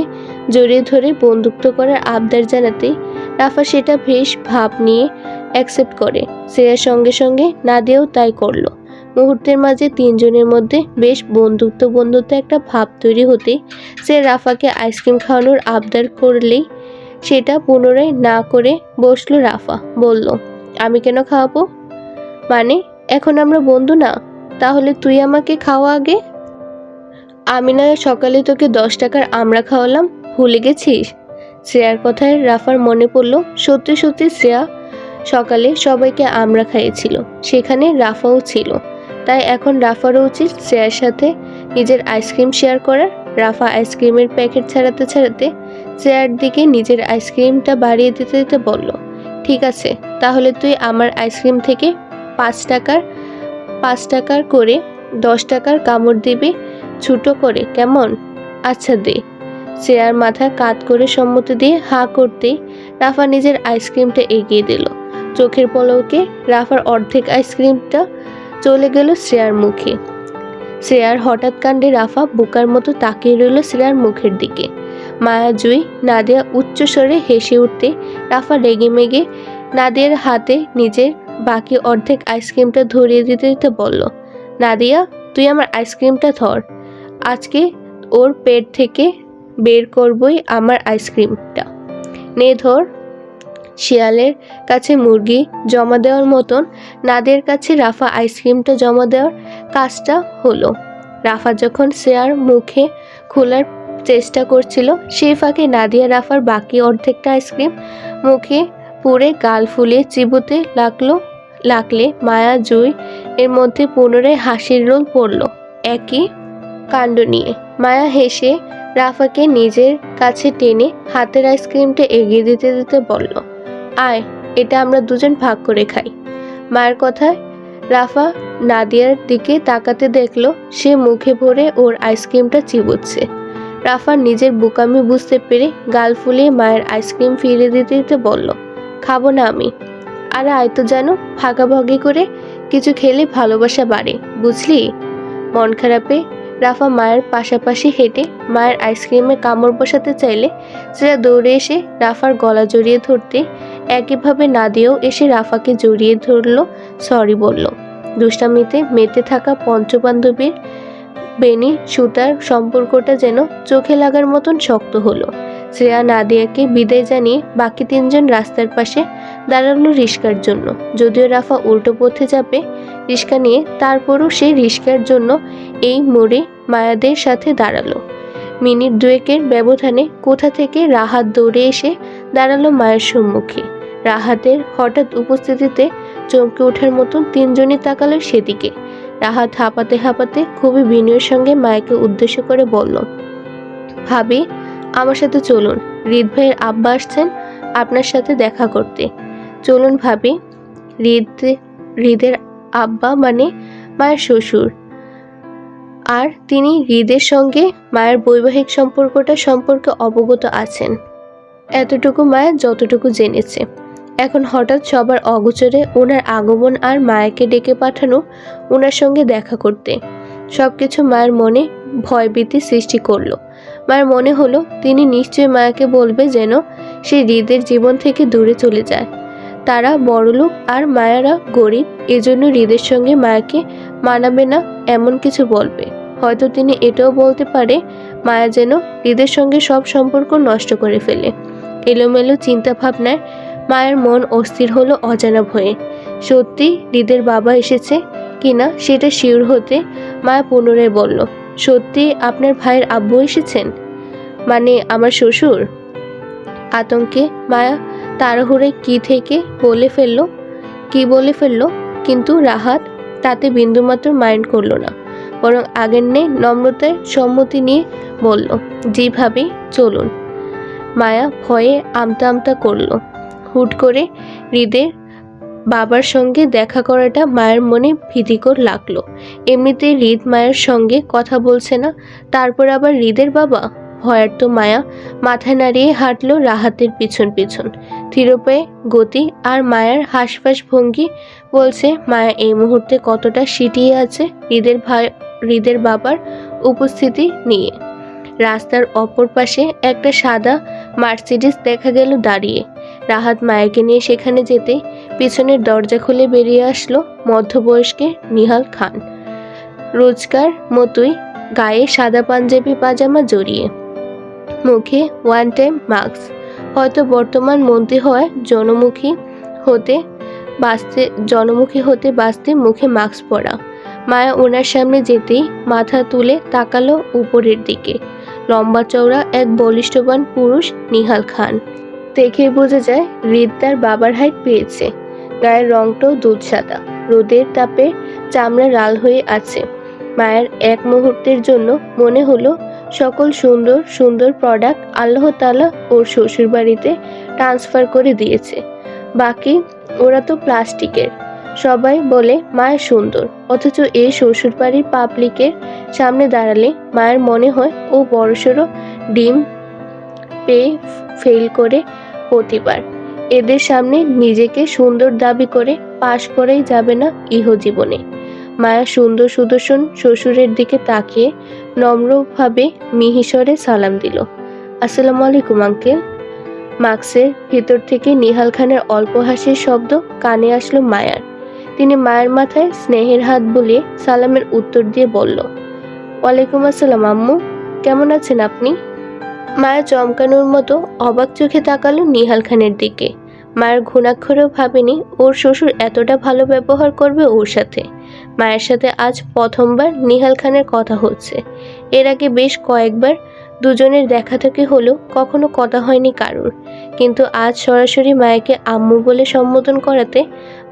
জড়িয়ে ধরে বন্ধুত্ব করার আবদার জানাতেই রাফা সেটা বেশ ভাব নিয়ে অ্যাকসেপ্ট করে। শ্রেয়ার সঙ্গে সঙ্গে নাদিয়াও তাই করলো। মুহূর্তের মাঝে 3 জনের মধ্যে বেশ বন্ধুত্ব একটা ভাব তৈরি হতে সে রাফাকে আইসক্রিম খাওয়ানোর আবদার করলেই সেটা পুনরায় না করে বসলো রাফা। বলল, আমি কেন খাওয়াবো? মানে এখন আমরা বন্ধু না? তাহলে তুই আমাকে খাওয়া আগে। আমি না সকালে তোকে 10 টাকার আমরা খাওয়ালাম, ভুলে গেছিস? শ্রেয়ার কথায় রাফার মনে পড়ল সত্যি সত্যি শ্রেয়া সকালে সবাইকে আমরা খাইয়েছিল, সেখানে রাফাও ছিল। তাই এখন রাফারও উচিত শ্রেয়ার সাথে নিজের আইসক্রিম শেয়ার করার। রাফা আইসক্রিমের প্যাকেট ছাড়াতে ছাড়াতে শ্রেয়ার দিকে নিজের আইসক্রিমটা বাড়িয়ে দিতে দিতে বলল, ঠিক আছে, তাহলে তুই আমার আইসক্রিম থেকে 5 টাকার করে 10 টাকার কামড় দিবি ছোট করে, কেমন? আচ্ছা দে। শ্রেয়ার মাথা কাত করে সম্মতি দিয়ে হা করতেই রাফা নিজের আইসক্রিমটা এগিয়ে দিল। চোখের পলকে রাফার অর্ধেক আইসক্রিমটা চলে গেল শ্রেয়ার মুখে। শ্রেয়ার হঠাৎ কাণ্ডে রাফা বোকার মতো তাকিয়ে রইল শ্রেয়ার মুখের দিকে। মায়া, জুই, নাদিয়া উচ্চস্বরে হেসে উঠতে রাফা রেগে মেগে নাদিয়ার হাতে নিজের বাকি অর্ধেক আইসক্রিমটা ধরিয়ে দিতে দিতে বলল, নাদিয়া, তুই আমার আইসক্রিমটা ধর। আজকে ওর পেট থেকে বের করবই আমার আইসক্রিমটা। নে ধর। শিয়ালের কাছে মুরগি জমা দেওয়ার মতন নাদিয়ার কাছে রাফা আইসক্রিমটা জমা দেওয়ার কাজটা হলো। রাফা যখন শ্রেয়ার মুখে খোলার চেষ্টা করছিল, সেই ফাঁকে নাদিয়া রাফার বাকি অর্ধেকটা আইসক্রিম মুখে পুরে গাল ফুলিয়ে চিবোতে লাগলে মায়া, জুই এর মধ্যে পুনরায় হাসির রোল পড়ল একই কাণ্ড নিয়ে। মায়া হেসে রাফাকে নিজের কাছে টেনে হাতের আইসক্রিমটা এগিয়ে দিতে দিতে বলল, আয়, এটা আমরা দুজন ভাগ করে খাই। মায়ের কথায় রাফা নাদিয়ার দিকে তাকাতে দেখলো সে মুখে ভরে ওর আইসক্রিমটা চিবোচ্ছে। রাফা নিজের বোকামি বুঝতে পেরে গাল ফুলিয়ে মায়ের আইসক্রিম ফিরিয়ে দিতে দিতে বলল, খাবো না আমি। আর আয় তো, জানো, ভাগাভাগি করে কিছু খেলে ভালোবাসা বাড়ে, বুঝলি? মন খারাপে রাফা মায়ের পাশাপাশি হেঁটে মায়ের আইসক্রিমে কামড় বসাতে চাইলে সেটা দৌড়ে এসে রাফার গলা জড়িয়ে ধরতে একইভাবে নাদিয়াও এসে রাফাকে জড়িয়ে ধরল, সরি বলল। দুষ্টামিতে মেতে থাকা পঞ্চবান্ধবীর বেনি সুতার সম্পর্কটা যেন চোখে লাগার মতন শক্ত হলো। শ্রেয়া নাদিয়াকে বিদায় জানিয়ে বাকি তিনজন রাস্তার পাশে দাঁড়ালো রিস্কার জন্য। যদিও রাফা উল্টো পথে যাবে রিস্কা নিয়ে, তারপরও সেই রিস্কার জন্য এই মোড়ে মায়াদের সাথে দাঁড়ালো। মিনিট দুয়েকের ব্যবধানে কোথা থেকে রাহাত দৌড়ে এসে দাঁড়ালো মায়ের সম্মুখে। রাহাতের হঠাৎ উপস্থিতিতে চমকে ওঠার মতন তিনজনই তাকালো সেদিকে। রাহাত হাঁপাতে হাঁপাতে খুবই বিনয়ের সঙ্গে মায়াকে উদ্দেশ্য করে বলল, ভাবি, আমার সাথে চলুন, হৃদ ভাইয়ের আব্বা আসছেন আপনার সাথে দেখা করতে। চলুন ভাবি। হৃদের আব্বা মানে মায়ের শ্বশুর, আর তিনি হৃদের সঙ্গে মায়ের বৈবাহিক সম্পর্কটা সম্পর্কে অবগত আছেন। এতটুকু মায়া যতটুকু জেনেছে। এখন হঠাৎ সবার অগোচরে ওনার আগমন আর মায়াকে ডেকে পাঠানো ওনার সঙ্গে দেখা করতে সবকিছু মায়ের মনে ভয়ভীতি সৃষ্টি করলো। মায়ের মনে হলো তিনি নিশ্চয়ই মায়াকে বলবে যেন সে হৃদের জীবন থেকে দূরে চলে যায়। তারা বড়লোক আর মায়ারা গরিব, এজন্য হৃদের সঙ্গে মায়াকে মানাবে না এমন কিছু বলবে। হয়তো তিনি এটাও বলতে পারে মায়া যেন হৃদের সঙ্গে সব সম্পর্ক নষ্ট করে ফেলে। এলোমেলো চিন্তা ভাবনায় মায়ের মন অস্থির হলো অজানা ভয়ে। সত্যি হৃদের বাবা এসেছে কিনা সেটা শিওর হতে মায়া পুনরায় বলল, সত্যি আপনার ভাইয়ের আব্বু এসেছেন? মানে আমার শ্বশুর? আতঙ্কে মায়া তাড়াহুড়ে কি বলে ফেললো, কিন্তু রাহাত তাতে বিন্দুমাত্র মাইন্ড করলো না, বরং আগের নেই নম্রতায় সম্মতি নিয়ে বলল, জি ভাবি, চলুন। মায়া ভয়ে আমতা আমতা করল। হুট করে হৃদের বাবার সঙ্গে দেখা করাটা মায়ের মনে ভীতিকর লাগলো। এমনিতেই হৃদ মায়ের সঙ্গে কথা বলছে না, তারপর আবার হৃদের বাবা। ভয়ার্ত মায়া মাথা নাড়িয়ে হাঁটলো রাহাতের পিছন পিছন। ধীরপায়ে গতি আর মায়ার হাসফাস ভঙ্গি বলছে মায়া এই মুহূর্তে কতটা সিটিয়ে আছে হৃদের বাবার উপস্থিতি নিয়ে। রাস্তার অপর পাশে একটা সাদা মার্সিডিজ দেখা গেল দাঁড়িয়ে। রাহাত মায়াকে নিয়ে সেখানে যেতে পিছনের দরজা খুলে বেরিয়ে আসলো মধ্যবয়স্কের নিহাল খান। রোজকার মতোই গায়ে সাদা পাঞ্জাবি পাজামা জড়িয়ে, মুখে ওয়ান টাইম মাস্ক। হয়তো বর্তমান মন্ত্রী হওয়ায় জনমুখী হতে বাঁচতে মুখে মাস্ক পরা। মায়া ওনার সামনে যেতেই মাথা তুলে তাকালো উপরের দিকে। লম্বা চওড়া এক বলিষ্ঠবান পুরুষ নিহাল খান। দেখেই বোঝা যায় হৃদ তার বাবার হাইট পেয়েছে। গায়ের রংটাও দুধ সাদা, রোদের তাপে চামড়া লাল হয়ে আছে। মায়ের এক মুহূর্তের জন্য মনে হলো সকল সুন্দর সুন্দর প্রোডাক্ট আল্লাহ তাআলা ওর শ্বশুর বাড়িতে ট্রান্সফার করে দিয়েছে, বাকি ওরা তো প্লাস্টিকের। সবাই বলে মায়ের সুন্দর, অথচ এই শ্বশুর বাড়ির পাবলিকের সামনে দাঁড়ালে মায়ের মনে হয় ও বড়সড় ডিম পেয়ে ফেল করে প্রতিবার। এদের সামনে নিজেকে সুন্দর দাবি করে পাশ করাই যাবে না ইহজীবনে। মায়া সুন্দর সুদর্শন শ্বশুরের দিকে তাকিয়ে নম্রভাবে মিহিস্বরে সালাম দিল। আসসালামু আলাইকুম আঙ্কেল। মাস্কের ভিতর থেকে নিহাল খানের অল্প হাসির শব্দ কানে আসলো মায়ার। তিনি মায়ের মাথায় স্নেহের হাত বুলিয়ে সালামের উত্তর দিয়ে বলল, ওয়ালাইকুম আসসালাম আম্মু, কেমন আছেন আপনি? মায়া চমকানোর মতো অবাক চোখে তাকালো নিহাল খানের দিকে। মায়ের ঘুণাক্ষরেও ভাবেনি ওর শ্বশুর এতটা ভালো ব্যবহার করবে ওর সাথে। মায়ের সাথে আজ প্রথমবার নিহাল খানের কথা হচ্ছে। এর আগে বেশ কয়েকবার দুজনের দেখাদেখি হলো, কখনো কথা হয়নি কারোর। কিন্তু আজ সরাসরি মায়াকে আম্মু বলে সম্বোধন করাতে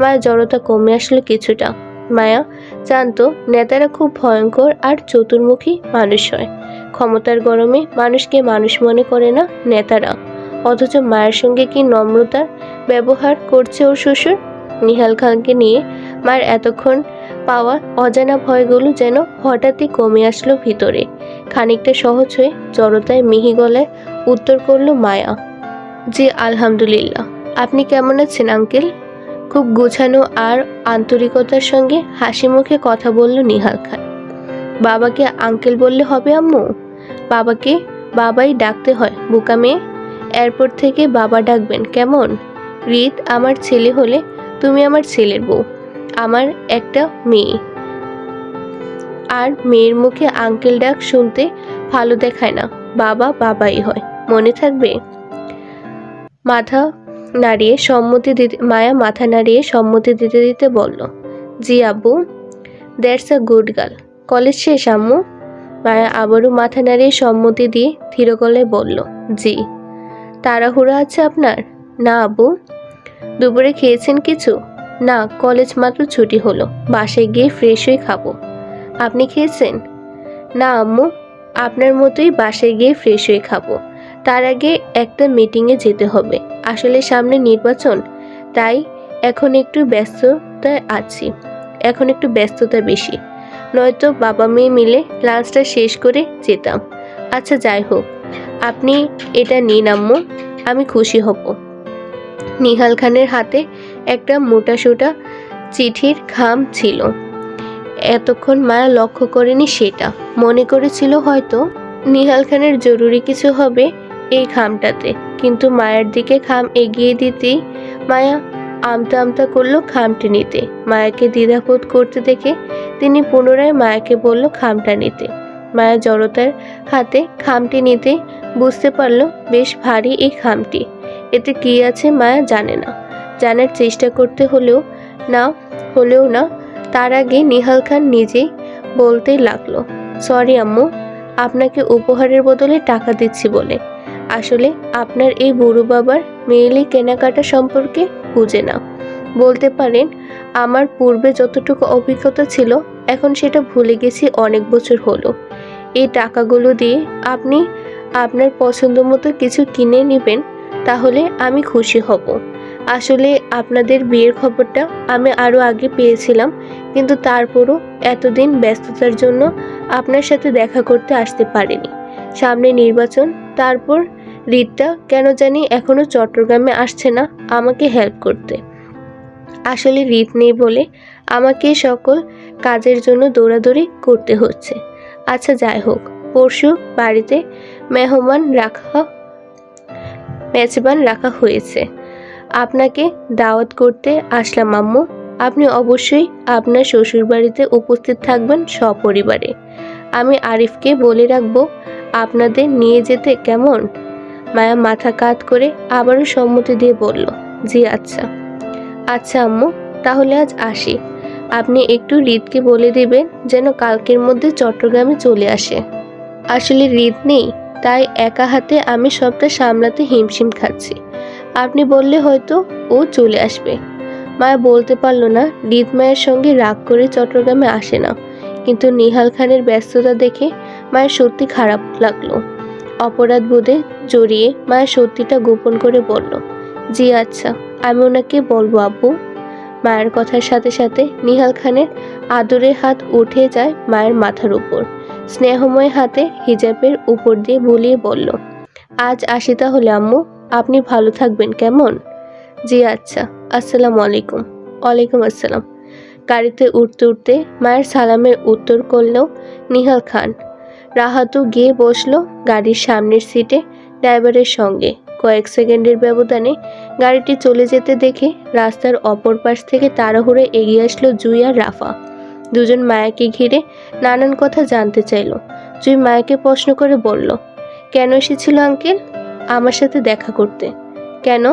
মায়ের জড়তা কমে আসলো কিছুটা। মায়া জানতো নেতারা খুব ভয়ঙ্কর আর চতুর্মুখী মানুষ হয়। ক্ষমতার গরমে মানুষকে মানুষ মনে করে না নেতারা। অথচ মায়ের সঙ্গে কি নম্রতার ব্যবহার করছে ওর শ্বশুর। নিহাল খানকে নিয়ে মায়ের এতক্ষণ পাওয়া অজানা ভয়গুলো যেন হঠাৎই কমে আসলো ভিতরে। খানিকটা সহজ হয়ে জড়তায় মিহি গলায় উত্তর করলো মায়া, জি আলহামদুলিল্লাহ। আপনি কেমন আছেন আঙ্কেল? খুব গোছানো আর আন্তরিকতার সঙ্গে হাসি মুখে কথা বলল নিহাল খান। বাবাকে আঙ্কেল বললে হবে আম্মু? বাবাকে বাবাই ডাকতে হয় বোকা মেয়ে। এরপর থেকে বাবা ডাকবেন কেমন? রিত আমার ছেলে হলে তুমি আমার ছেলের বউ। আমার একটা মেয়ে, আর মেয়ের মুখে আঙ্কেল ডাক শুনতে ভালো দেখায় না। বাবা বাবাই হয়, মনে থাকবে। মাথা নাড়িয়ে সম্মতি দিতে মায়া মাথা নাড়িয়ে সম্মতি দিতে দিতে বলল, জি আব্বু। That's a good girl. College শেষ আম্মু? মায়া আবারও মাথা নাড়িয়ে সম্মতি দিয়ে ধীর গলায় বলল, জি। তাড়াহুড়া আছে আপনার? না আব্বু। দুপুরে খেয়েছেন কিছু? না, কলেজ মাত্র ছুটি হলো, বাসায় গিয়ে ফ্রেশ হয়ে খাবো। আপনি খেয়েছেন? না আম্মু, আপনার মতোই বাসায় গিয়ে ফ্রেশ হয়ে খাবো। তার আগে একটা মিটিংয়ে যেতে হবে। আসলে সামনে নির্বাচন, তাই এখন একটু ব্যস্ততা বেশি। নয়তো বাবা মেয়ে মিলে লাঞ্চটা শেষ করে যেতাম। আচ্ছা যাই হোক, আপনি এটা নিন আম্মু, আমি খুশি হব। নিহাল খানের হাতে একটা মোটাসোটা চিঠির খাম ছিল। এতক্ষণ মায়া লক্ষ্য করেনি সেটা। মনে করেছিল হয়তো নিহাল খানের জরুরি কিছু হবে এই খামটাতে। কিন্তু মায়ের দিকে খাম এগিয়ে দিতেই মায়া আমতা আমতা করলো খামটি নিতে। মায়াকে দ্বিধাবোধ করতে দেখে তিনি পুনরায় মায়াকে বলল খামটা নিতে। মায়া জড়তার হাতে খামটি নিতে বুঝতে পারল বেশ ভারী এই খামটি। এতে কি আছে মায়া জানে না, জানার চেষ্টা করতে হলেও না। তার আগে নিহাল খান নিজেই বলতে লাগলো, সরি আম্মু, আপনাকে উপহারের বদলে টাকা দিচ্ছি বলে। আসলে আপনার এই বুড়ো বাবার মেয়েলি কেনাকাটা সম্পর্কে বুঝে না। বলতে পারেন আমার পূর্বে যতটুকু অভিজ্ঞতা ছিল এখন সেটা ভুলে গেছি অনেক বছর হলো। এই টাকাগুলো দিয়ে আপনি আপনার পছন্দ মতো কিছু কিনে নেবেন, তাহলে আমি খুশি হব। আসলে আপনাদের বিয়ের খবরটা আমি আরও আগে পেয়েছিলাম, কিন্তু তারপরও এতদিন ব্যস্ততার জন্য আপনার সাথে দেখা করতে আসতে পারিনি। সামনে নির্বাচন, তারপর রিতটা কেন জানি এখনো চট্টগ্রামে আসছে না আমাকে হেল্প করতে। আসলে রিত নেই বলে আমাকে সকল কাজের জন্য দৌড়াদৌড়ি করতে হচ্ছে। আচ্ছা যাই হোক, পরশু বাড়িতে মেজবান রাখা হয়েছে। আপনাকে দাওয়াত করতে আসলাম আম্মু। আপনি অবশ্যই আপনার শ্বশুর বাড়িতে উপস্থিত থাকবেন সপরিবারে। আমি আরিফকে বলে রাখবো আপনাদের নিয়ে যেতে, কেমন? মায়া মাথা কাত করে আবারও সম্মতি দিয়ে বলল, জি আচ্ছা। আচ্ছা আম্মু, তাহলে আজ আসি। আপনি একটু রিতকে বলে দেবেন যেন কালকের মধ্যে চট্টগ্রামে চলে আসে। আসলে রিত নেই, তাই একা হাতে আমি সবটা সামলাতে হিমশিম খাচ্ছি। আপনি বললে হয়তো ও চলে আসবে। মায়া বলতে পারল না রিত মায়ের সঙ্গে রাগ করে চট্টগ্রামে আসে না, কিন্তু নিহাল খানের ব্যস্ততা দেখে মায়ের সত্যি খারাপ লাগলো। অপরাধ বোধে জড়িয়ে মায়ের সত্যিটা গোপন করে বলল, জি আচ্ছা, আমি ওনাকে বলবো আব্বু। মায়ের কথার সাথে সাথে নিহাল খানের আদরের হাত উঠে যায় মায়ের মাথার উপর। স্নেহময় হাতে হিজাবের উপর দিয়ে বুলিয়ে বলল, আজ আসি তাহলে আম্মু, আপনি ভালো থাকবেন কেমন? জি আচ্ছা, আসসালামু আলাইকুম। ওয়ালাইকুম আসসালাম। গাড়িতে উঠতে উঠতে মায়ের সালামের উত্তর করল নিহাল খান। রাহাতও গিয়ে বসলো গাড়ির সামনের সিটে ড্রাইভারের সঙ্গে। কয়েক সেকেন্ডের ব্যবধানে গাড়িটি চলে যেতে দেখে রাস্তার অপর পাশ থেকে তাড়াহুড়ো এগিয়ে আসলো জুই আর রাফা। দুজন মায়াকে ঘিরে নানান কথা জানতে চাইল। জুই মায়াকে প্রশ্ন করে বলল, কেন এসেছিল আঙ্কেল? আমার সাথে দেখা করতে। কেন?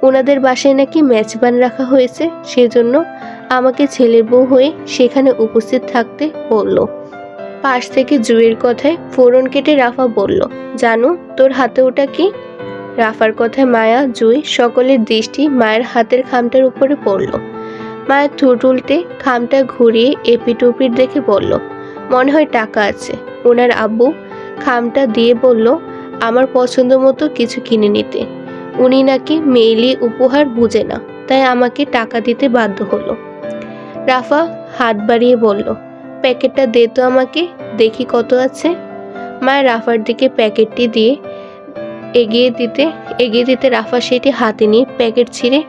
ওনাদের বাসায় নাকি মেজবান রাখা হয়েছে, সেজন্য আমাকে ছেলের বউ হয়ে সেখানে উপস্থিত থাকতে বলল। পাশ থেকে জুইয়ের কথায় ফোড়ন কেটে রাফা বলল, জানু তোর হাতে ওটা কি? রাফার কথায় মায়া জুই সকলের দৃষ্টি মায়ের হাতের খামটার উপরে পড়ল। মায়ের ঠোঁট উল্টে খামটা ঘুরিয়ে এপিট ওপিট দেখে বলল, মনে হয় টাকা আছে। ওনার আব্বু খামটা দিয়ে বলল, আমার পছন্দ মতো কিছু কিনে নিতে। উনি নাকি মেইলি উপহার বুঝে না, তাই আমাকে টাকা দিতে বাধ্য হলো। রাফা হাত বাড়িয়ে বলল, প্যাকেটটা দে তো আমাকে, দেখি কত আছে। মায়ের রাফার দিকে প্যাকেটটি দিয়ে এগিয়ে দিতে রাফা সেটি হাতে নিয়ে প্যাকেট ছিঁড়ে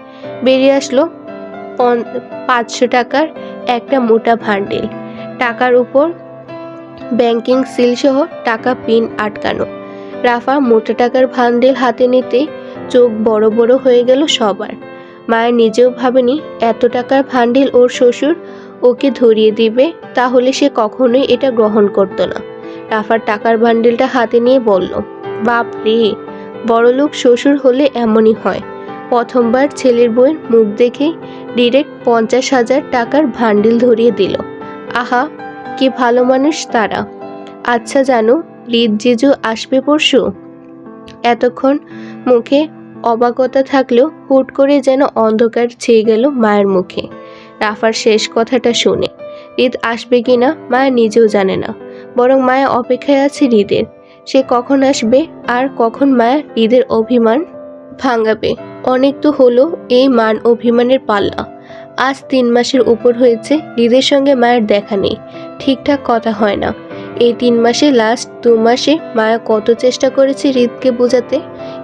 বেরিয়ে আসলো 500 টাকার একটা মোটা ভান্ডেল। টাকার উপর ব্যাংকিং সিল সহ টাকা পিন আটকানো। রাফা মোটা টাকার ভান্ডেল হাতে নিতেই চোখ বড় বড় হয়ে গেল সবার। মায়ের নিজেও ভাবেনি এত টাকার ভান্ডেল ওর শ্বশুর ওকে ধরিয়ে দিবে, তাহলে সে কখনোই এটা গ্রহণ করতো না। রাফার টাকার ভান্ডেলটা হাতে নিয়ে বলল, বাপ রে, বড়লোক শ্বশুর হলে এমনই হয়। প্রথমবার ছেলের বউয়ের মুখ দেখেই ডিরেক্ট 50,000 টাকার ভান্ডেল ধরিয়ে দিল। আহা, কি ভালো মানুষ তারা। আচ্ছা জানো, রিত জিজু আসবে পরশু? এতক্ষণ মুখে অবাকতা থাকলেও হুট করে যেন অন্ধকার ছেয়ে গেল মায়ের মুখে রাফার শেষ কথাটা শুনে। রিত আসবে কিনা মায়া নিজেও জানে না, বরং মায়া অপেক্ষায় আছে হৃদের। সে কখন আসবে আর কখন মায়া হৃদের অভিমান ভাঙাবে। অনেক তো হলো এই মান অভিমানের পাল্লা। আজ 3 মাসের উপর হয়েছে হৃদের সঙ্গে মায়ের দেখা নেই, ঠিকঠাক কথা হয় না। এই 3 মাসে লাস্ট 2 মাসে মায়া কত চেষ্টা করেছে হৃদকে বোঝাতে,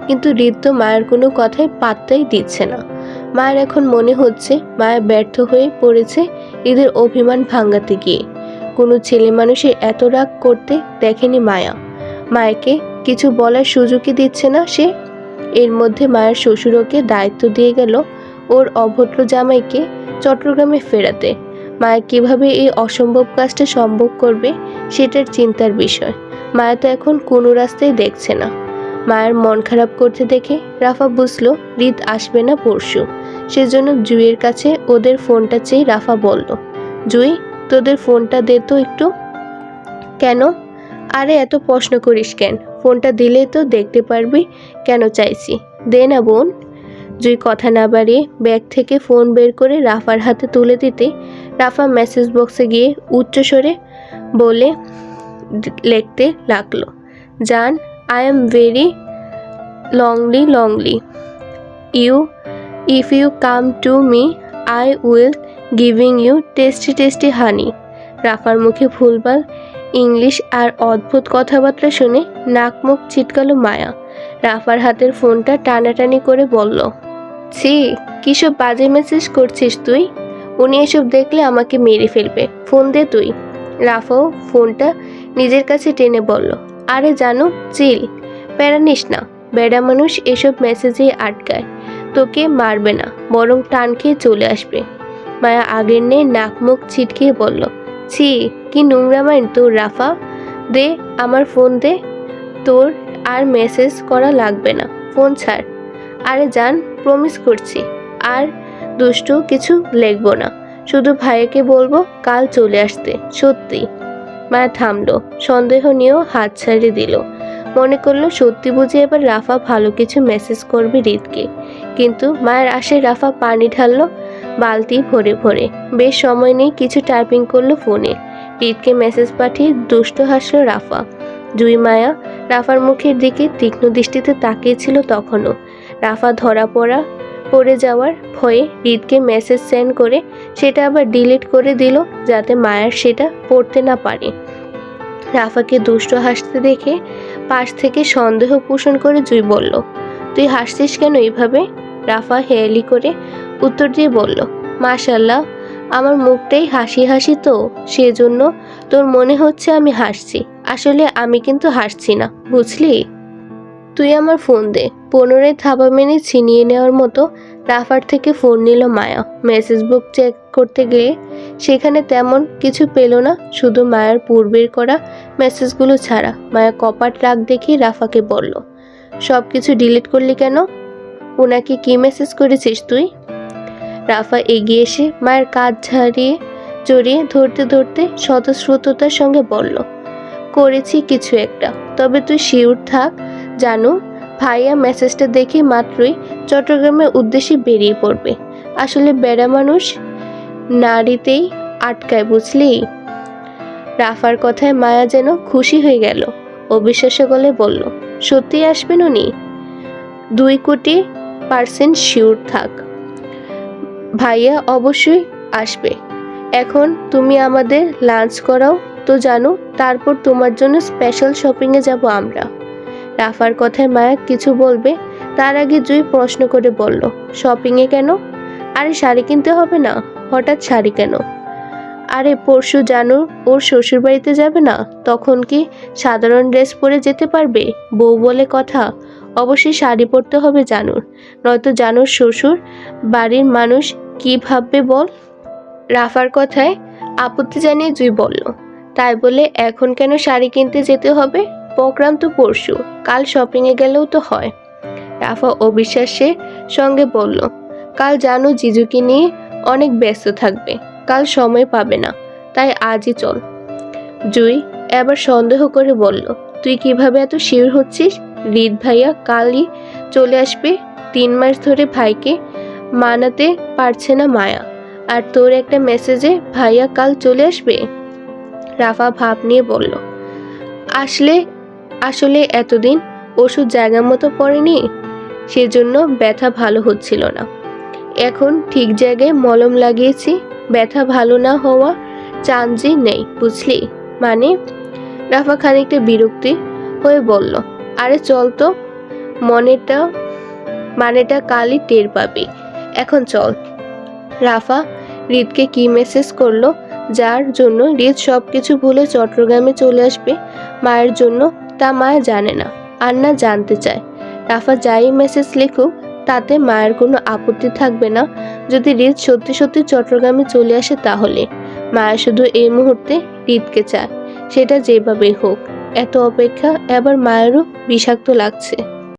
কিন্তু হৃদ তো মায়ের কোনো কথায় পাত্তাই দিচ্ছে না। মায়ের এখন মনে হচ্ছে মায়া ব্যর্থ হয়ে পড়েছে হৃদের অভিমান ভাঙাতে গিয়ে। কোনো ছেলে মানুষের এত রাগ করতে দেখেনি মায়া। মায়াকে কিছু বলার সুযোগই দিচ্ছে না সে। এর মধ্যে মায়ের শ্বশুর ওকে দায়িত্ব দিয়ে গেল ওর অভদ্র জামাইকে চট্টগ্রামে ফেরাতে। মায়া কিভাবে এই অসম্ভব কাজটা সম্ভব করবে সেটার চিন্তার বিষয়। মায়া তো এখন কোনো রাস্তায় দেখছে না। মায়ের মন খারাপ করতে দেখে রাফা বুঝলো হৃদ আসবে না পরশু। সেজন্য জুইয়ের কাছে ওদের ফোনটা চেয়ে রাফা বলল, জুই, তোদের ফোনটা দে তো একটু। কেন? আরে এত প্রশ্ন করিস কেন? ফোনটা দিলেই তো দেখতে পারবি কেন চাইছি। দে না বোন। জুই কথা না বাড়িয়ে ব্যাগ থেকে ফোন বের করে রাফার হাতে তুলে দিতে রাফা মেসেজ বক্সে গিয়ে উচ্চস্বরে বলে লিখতে লাগলো, জান, I am very lonely if you come to me I will giving you tasty honey. রাফার মুখে ভুলভাল ইংলিশ আর অদ্ভুত কথাবার্তা শুনে নাক মুখ ছিটকালো মায়া। রাফার হাতের ফোনটা টানাটানি করে বলল, ছি, কিসব বাজে মেসেজ করছিস তুই? উনি এসব দেখলে আমাকে মেরে ফেলবে। ফোন দে তুই। রাফাও ফোনটা নিজের কাছে টেনে বলল, আরে জানো, চিল, প্যারা নিস না। বেড়া মানুষ এসব মেসেজেই আটকায়। তোকে মারবে না, বরং টান খেয়ে চলে আসবে। মায়া আগের নে নাক মুখ ছিটকিয়ে বলল, ছি, কি নোংরা মাইন্ড তোর রাফা। দে আমার ফোন দে। তোর আর মেসেজ করা লাগবে না, ফোন ছাড়। আরে জান, প্রমিস করছি আর দুষ্টু কিছু লিখবো না। শুধু ভাইয়াকে বলবো কাল চলে আসতে, সত্যি। মায়া থামলো, সন্দেহ নিয়েও হাত ছাড়িয়ে দিল। মনে করলো সত্যি বুঝে এবার রাফা ভালো কিছু মেসেজ করবে হৃদকে। কিন্তু মায়ের আশায় রাফা পানি ঢাললো বালতি ভরে ভরে। বেশ সময় নেই কিছু টাইপিং করলো ফোনে। হৃদকে মেসেজ পাঠিয়ে দুষ্ট হাসলো রাফা। জুই মায়া রাফার মুখের দিকে তীক্ষ্ণ দৃষ্টিতে তাকিয়েছিল তখনও। রাফা ধরা পড়ে যাওয়ার ভয়ে হৃদকে মেসেজ সেন্ড করে সেটা আবার ডিলিট করে দিল যাতে মায়ার সেটা পড়তে না পারে। রাফাকে দুষ্ট হাসতে দেখে পাশ থেকে সন্দেহ পোষণ করে জুই বলল, তুই হাসছিস কেন এইভাবে? রাফা হেয়ালি করে উত্তর দিয়ে বলল, মাশাল্লাহ, আমার মুখটাই হাসি হাসি তো, সেজন্য তোর মনে হচ্ছে আমি হাসছি। আসলে আমি কিন্তু হাসছি না, বুঝলি? তুই আমার ফোন দে। পুনরায় থাবা মেনে ছিনিয়ে নেওয়ার মতো রাফার থেকে ফোন নিল মায়া। মেসেজ বুক চেক করতে গিয়ে সেখানে তেমন কিছু পেল না, শুধু মায়ার পূর্বের করা মেসেজগুলো ছাড়া। মায়া কপাট রাগ দেখে রাফাকে বলল, সব কিছু ডিলিট করলি কেন? ওনাকে কি মেসেজ করেছিস তুই? রাফা এগিয়ে এসে মায়ের কাঁধ জড়িয়ে ধরতে ধরতে স্বতঃস্ফূর্ততার সঙ্গে বলল, করেছি কিছু একটা, তবে তুই শিওর থাক জানু, ভাইয়া মেসেজটা দেখে মাত্রই চট্টগ্রামের উদ্দেশ্যে বেরিয়ে পড়বে। আসলে বেড়া মানুষ নাড়িতেই আটকায়, বুঝলি? রাফার কথায় মায়া যেন খুশি হয়ে গেল। অবিশ্বাস্য গলে বলল, সত্যি আসবেন উনি? 2,000,000% শিওর থাক, ভাইয়া অবশ্যই আসবে। এখন তুমি আমাদের লাঞ্চ করাও তো জানো, তারপর তোমার জন্য স্পেশাল শপিংয়ে যাব আমরা। রাফার কথায় মায়া কিছু বলবে তার আগে জুই প্রশ্ন করে বলল, শপিংয়ে কেন? আরে শাড়ি কিনতে হবে না? হঠাৎ শাড়ি কেন? আরে পরশু জানু ওর শ্বশুর বাড়িতে যাবে না, তখন কি সাধারণ ড্রেস পরে যেতে পারবে? বউ বলে কথা, অবশ্যই শাড়ি পরতে হবে জানুর, নয়তো জানুর শ্বশুর বাড়ির মানুষ কি ভাববে বল? রাফার কথায় আপত্তি জানিয়ে জুই বলল, তাই বলে এখন কেন শাড়ি কিনতে যেতে হবে? প্রোগ্রাম তো পরশু, কাল শপিংয়ে গেলেও তো হয়। রাফা অবিশ্বাসের সঙ্গে বলল, কাল জানু জিজুকে নিয়ে অনেক ব্যস্ত থাকবে, কাল সময় পাবে না, তাই আজই চল। জুই এবার সন্দেহ করে বলল, তুই কিভাবে এত শিওর হচ্ছিস? রিদ ভাইয়া কালই চলে আসবে। 3 মাস ধরে ভাইকে মানাতে পারছে না মায়া, আর তোর একটা মেসেজে ভাইয়া কাল চলে আসবে? রাফা ভাব নিয়ে বলল, আসলে এতদিন ওষুধ জায়গা মতো পড়েনি, সেজন্য ব্যথা ভালো হচ্ছিল না। এখন ঠিক জায়গায় মলম লাগিয়েছি, ব্যথা ভালো না হওয়া চান্সই নেই, বুঝলি? মানে? রাফা খানিকটা বিরক্তি হয়ে বলল, আরে চল তো, মানেটা কালই টের পাবি, এখন চল। রাফা রিদকে কি মেসেজ করলো যার জন্য রিদ সবকিছু ভুলে চট্টগ্রামে চলে আসবে মায়ের জন্য, তা মায়া জানে না, আর না জানতে চায়। রাফা যাই মেসেজ লিখুক তাতে মায়ের কোনো আপত্তি থাকবে না যদি রিদ সত্যি সত্যি চট্টগ্রামে চলে আসে। তাহলে মায়া শুধু এই মুহূর্তে রিদকে চায়, সেটা যেভাবে হোক। এত অপেক্ষা এবার মায়েরও বিষাক্ত লাগছে।